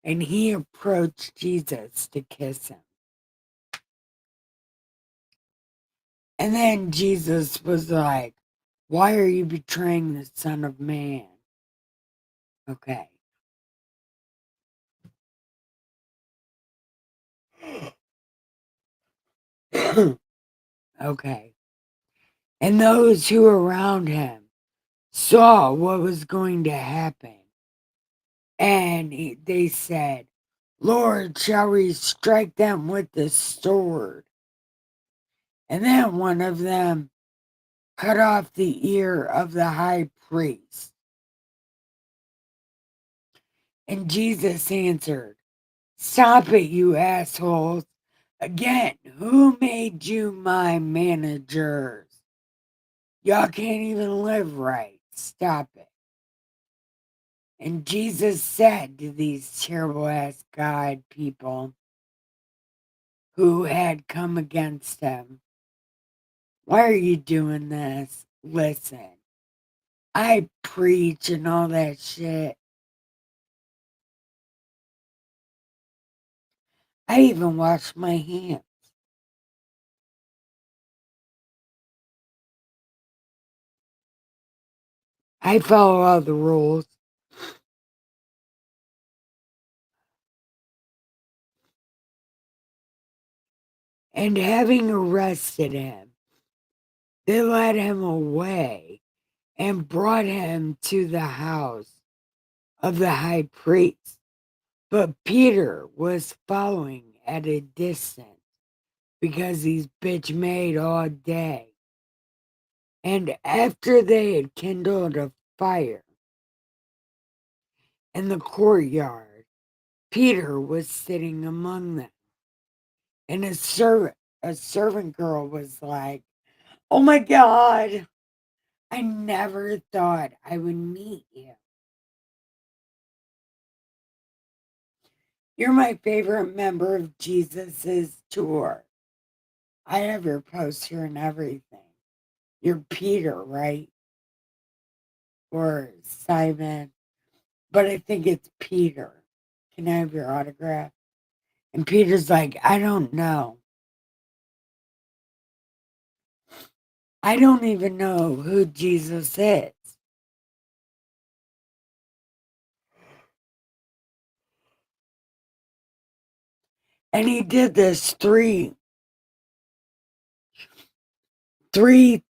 and he approached Jesus to kiss him. And then Jesus was like, "Why are you betraying the Son of Man?" Okay. Okay. And those who were around him saw what was going to happen. And they said, "Lord, shall we strike them with the sword?" And then one of them cut off the ear of the high priest. And Jesus answered, "Stop it, you assholes. Again, who made you my managers? Y'all can't even live right. Stop it." And Jesus said to these terrible ass God people who had come against him, "Why are you doing this? Listen, I preach and all that shit. I even wash my hands. I follow all the rules." And having arrested him, they led him away and brought him to the house of the high priest. But Peter was following at a distance because he's bitch made all day. And after they had kindled a fire in the courtyard, Peter was sitting among them. And a servant girl was like, "Oh my God, I never thought I would meet you. You're my favorite member of Jesus's tour. I have your poster and everything. You're Peter, right? Or Simon, but I think it's Peter. Can I have your autograph?" And Peter's like, "I don't know. I don't even know who Jesus is." And he did this three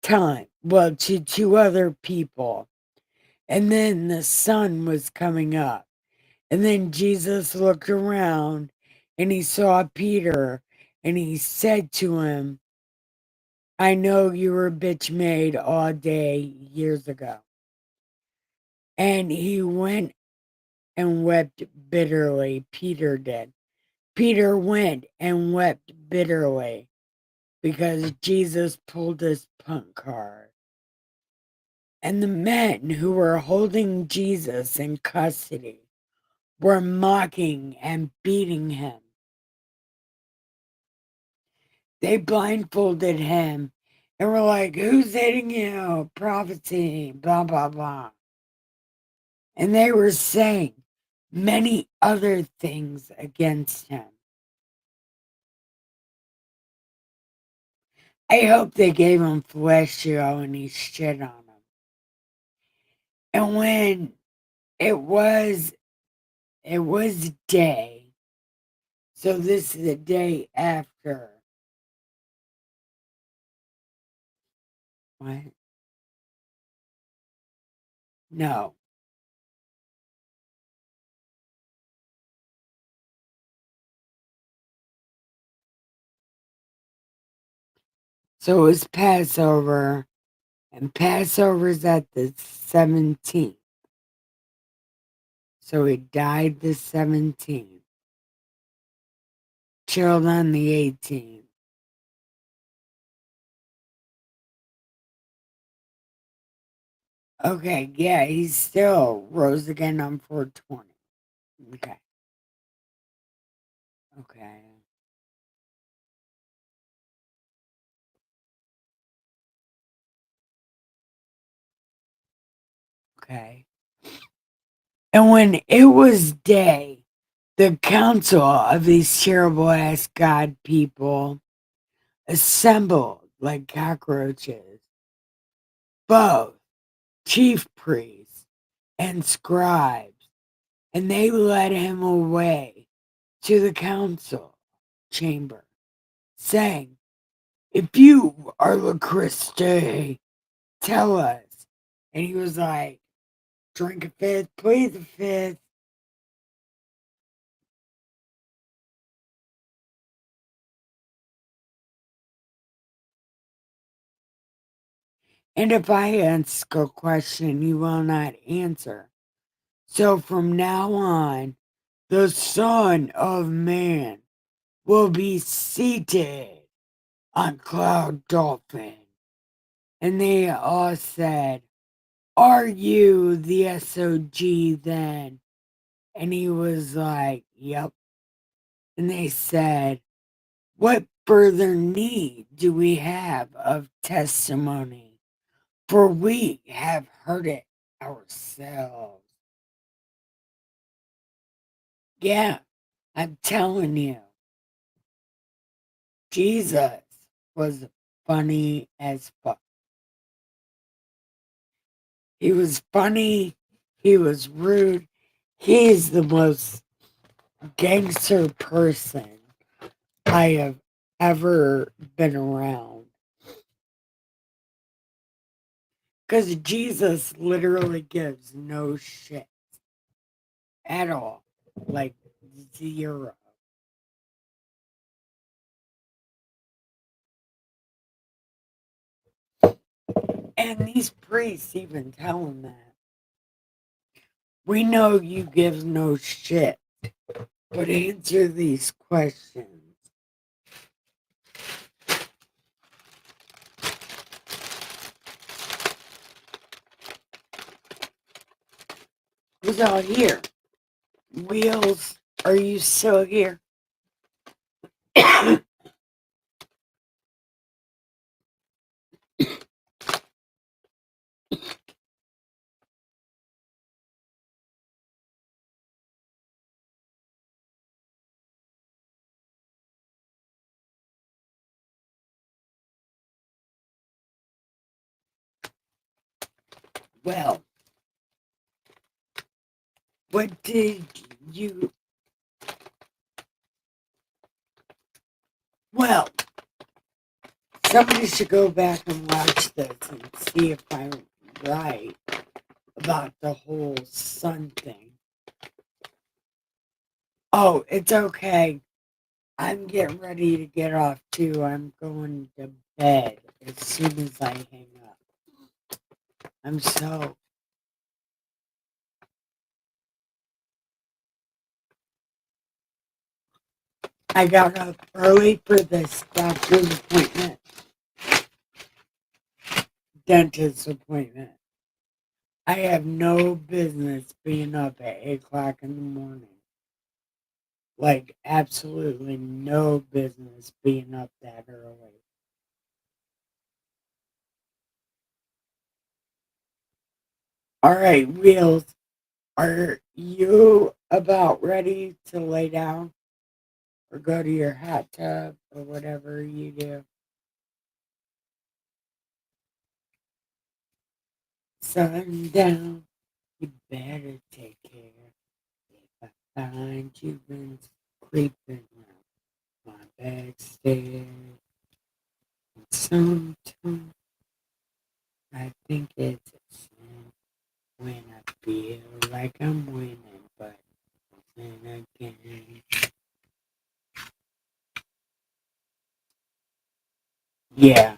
times, well, to two other people. And then the sun was coming up. And then Jesus looked around and he saw Peter and he said to him, "I know you were bitch made all day years ago." And he went and wept bitterly. Peter did. Peter went and wept bitterly because Jesus pulled his punk card. And the men who were holding Jesus in custody were mocking and beating him. They blindfolded him and were like, "Who's hitting you? Prophecy, blah, blah, blah." And they were saying many other things against him. I hope they gave him fellatio and he shit on him. And when it was day, so this is the day after. What? No. So it was Passover, and Passover's at the 17th. So he died the 17th, chilled on the 18th. Okay, yeah, he still rose again on 420. Okay, okay, okay. And when it was day, the council of these terrible ass God people assembled like cockroaches, both chief priests and scribes, and they led him away to the council chamber, saying, "If you are the Christ, tell us." And he was like, "Drink a fifth, please a fifth." And if I ask a question, you will not answer. So from now on, the Son of Man will be seated on Cloud Dolphin. And they all said, "Are you the SOG then?" And he was like, "Yep." And they said, "What further need do we have of testimony? For we have heard it ourselves." Yeah, I'm telling you, Jesus was funny as fuck. He was funny. He was rude. He is the most gangster person I have ever been around. Because Jesus literally gives no shit at all. Like, zero. And these priests even tell him that. "We know you give no shit, but answer these questions." Who's all here? Wheels, are you still here? Well, what did you... Well, somebody should go back and watch this and see if I'm right about the whole sun thing. Oh, it's okay. I'm getting ready to get off too. I'm going to bed as soon as I hang up. I'm so... I got up early for this doctor's appointment, dentist appointment. I have no business being up at 8 o'clock in the morning. Like, absolutely no business being up that early. All right, Wheels, are you about ready to lay down or go to your hot tub or whatever you do? Sundown. You better take care. If I find you been creeping around my back stairs, sometimes I think it's a sin when I feel like I'm winning, but then again, yeah,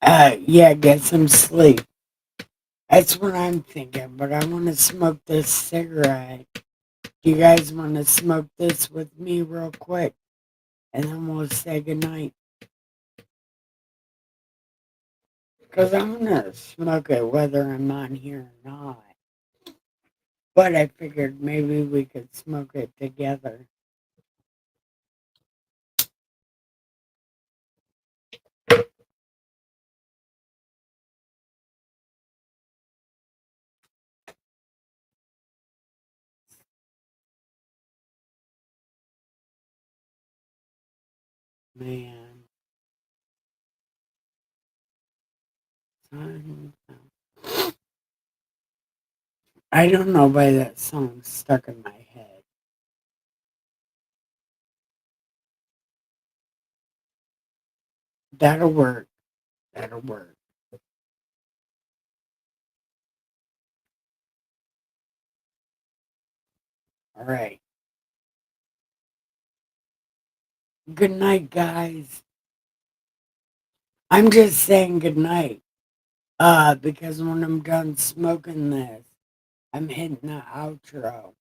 yeah, get some sleep. That's what I'm thinking, but I want to smoke this cigarette. Do you guys want to smoke this with me real quick? And then we'll say goodnight. Because I'm going to smoke it whether I'm on here or not. But I figured maybe we could smoke it together. Man. I don't know why that song's stuck in my head. That'll work. That'll work. All right. Good night, guys. I'm just saying good night. Because when I'm done smoking this, I'm hitting the outro.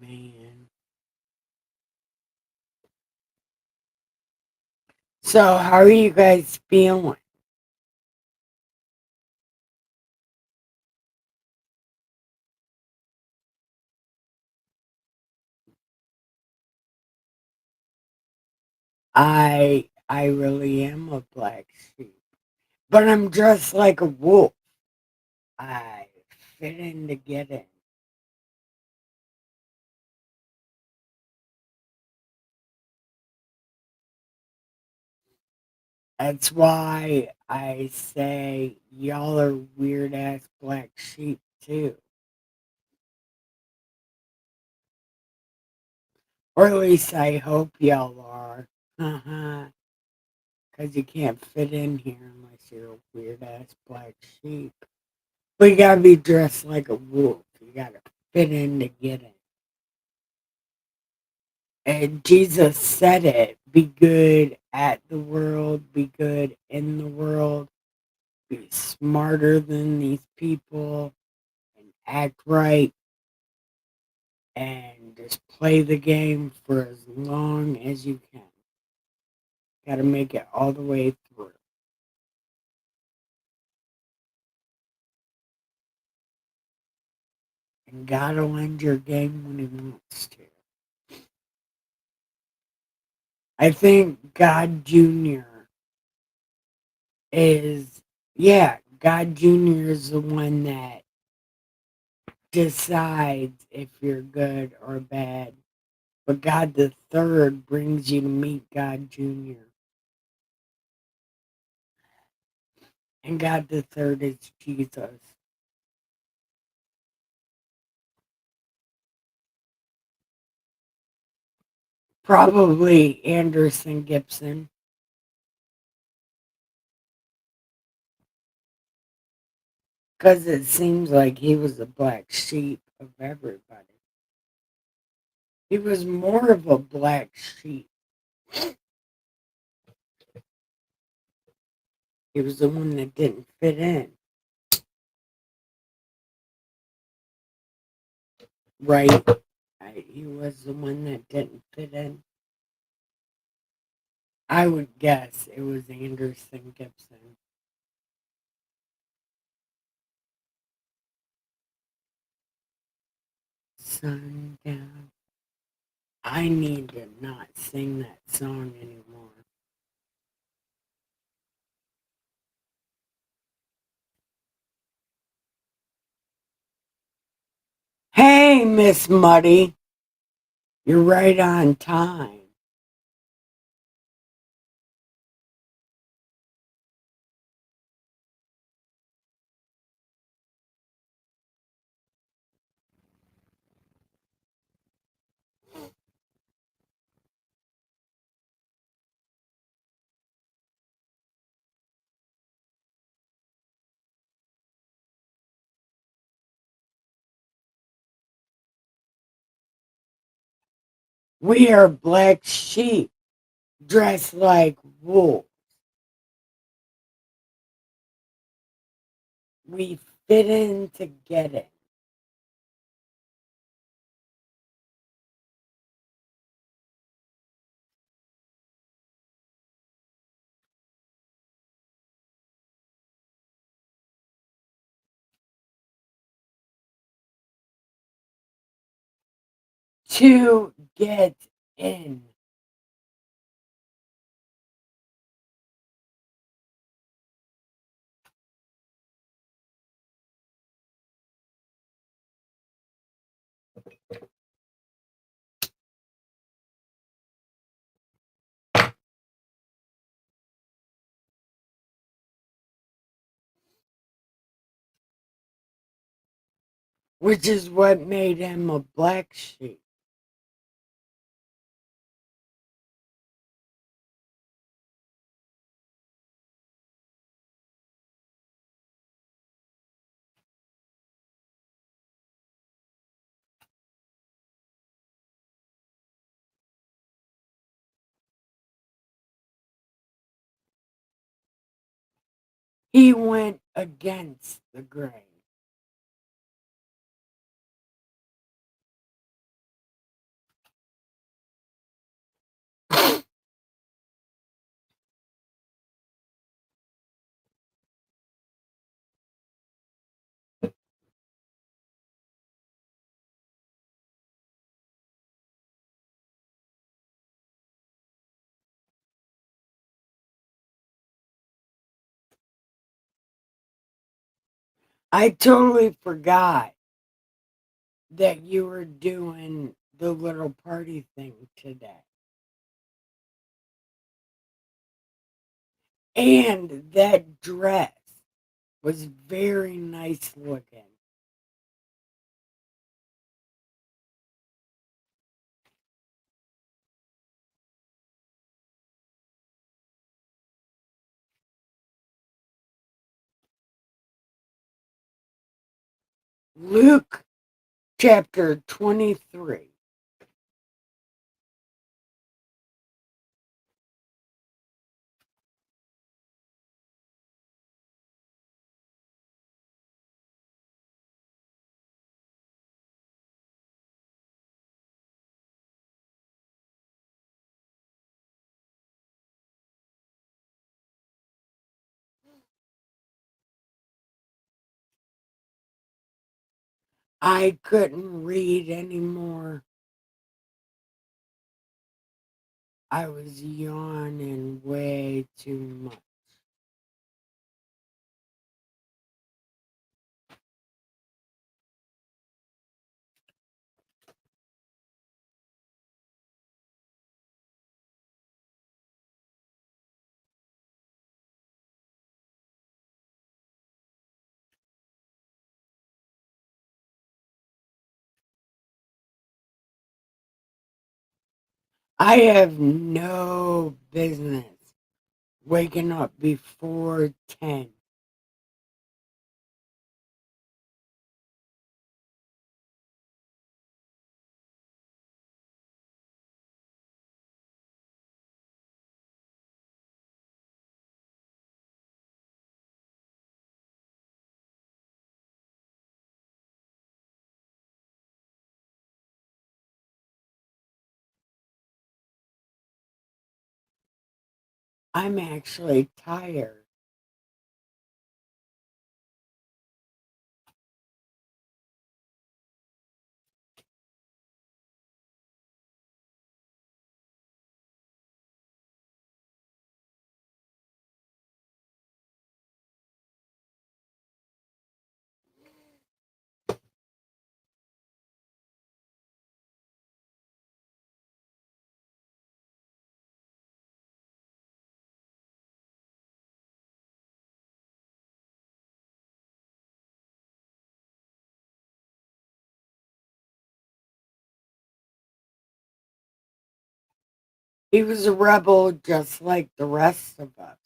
Man. So, how are you guys feeling? I really am a black sheep, but I'm dressed like a wolf. I fit in to get in. That's why I say y'all are weird ass black sheep too. Or at least I hope y'all are. Because you can't fit in here unless you're a weird ass black sheep. But you gotta be dressed like a wolf. You gotta fit in to get in. And Jesus said it, be good at the world, be good in the world, be smarter than these people, and act right, and just play the game for as long as you can. Gotta make it all the way through. And God will end your game when He wants to. I think God Jr. is, yeah, God Jr. is the one that decides if you're good or bad. But God the Third brings you to meet God Jr. And God the Third is Jesus. Probably Anderson Gibson. Because it seems like he was the black sheep of everybody. He was more of a black sheep. He was the one that didn't fit in. Right? He was the one that didn't fit in. I would guess it was Anderson Gibson. Sundown. I need to not sing that song anymore. Hey, Miss Muddy. You're right on time. We are black sheep dressed like wool. We fit in to get it. To get in. Which is what made him a black sheep. He went against the grain. I totally forgot that you were doing the little party thing today. And that dress was very nice looking. Luke chapter 23. I couldn't read anymore. I was yawning way too much. I have no business waking up before 10. I'm actually tired. He was a rebel just like the rest of us.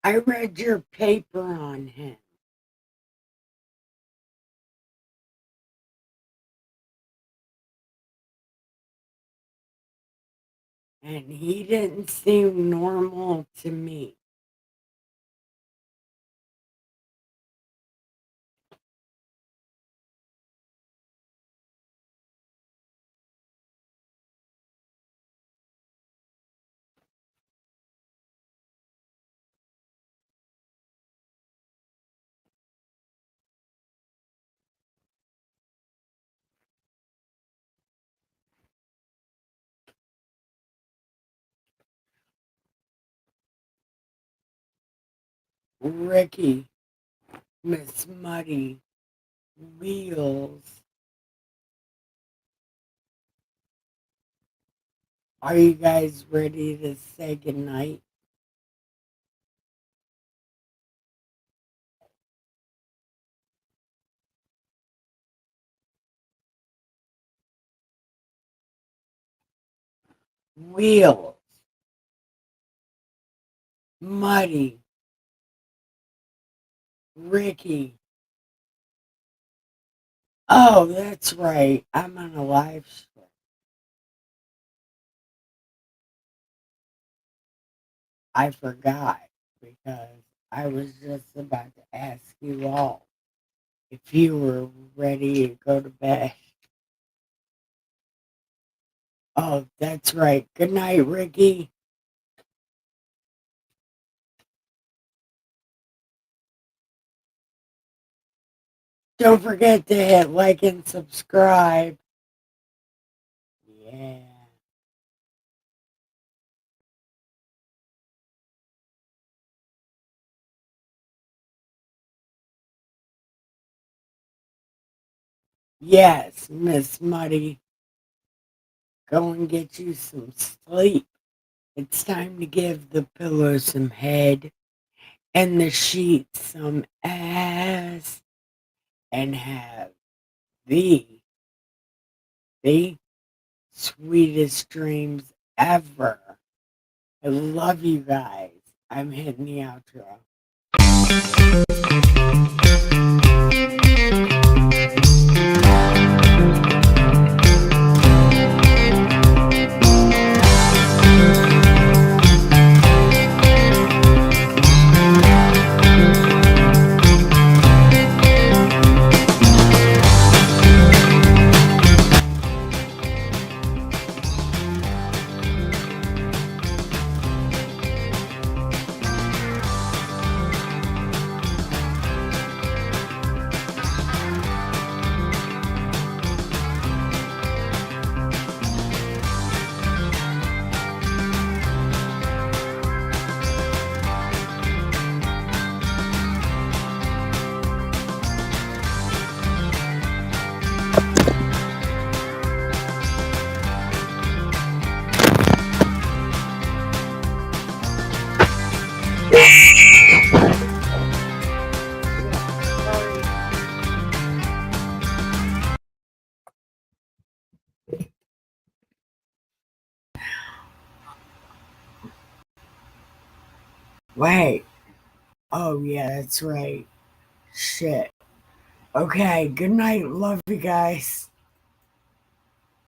I read your paper on him. And he didn't seem normal to me. Ricky, Miss Muddy, Wheels. Are you guys ready to say goodnight? Wheels, Muddy, Ricky. Oh, that's right. I'm on a live stream. I forgot because I was just about to ask you all if you were ready to go to bed. Oh, that's right. Good night, Ricky. Don't forget to hit like and subscribe. Yeah. Yes, Miss Muddy. Go and get you some sleep. It's time to give the pillow some head and the sheets some ass and have the, the sweetest dreams ever. I love you guys. I'm hitting the outro. Wait. Oh, yeah, that's right. Shit. Okay, good night. Love you guys.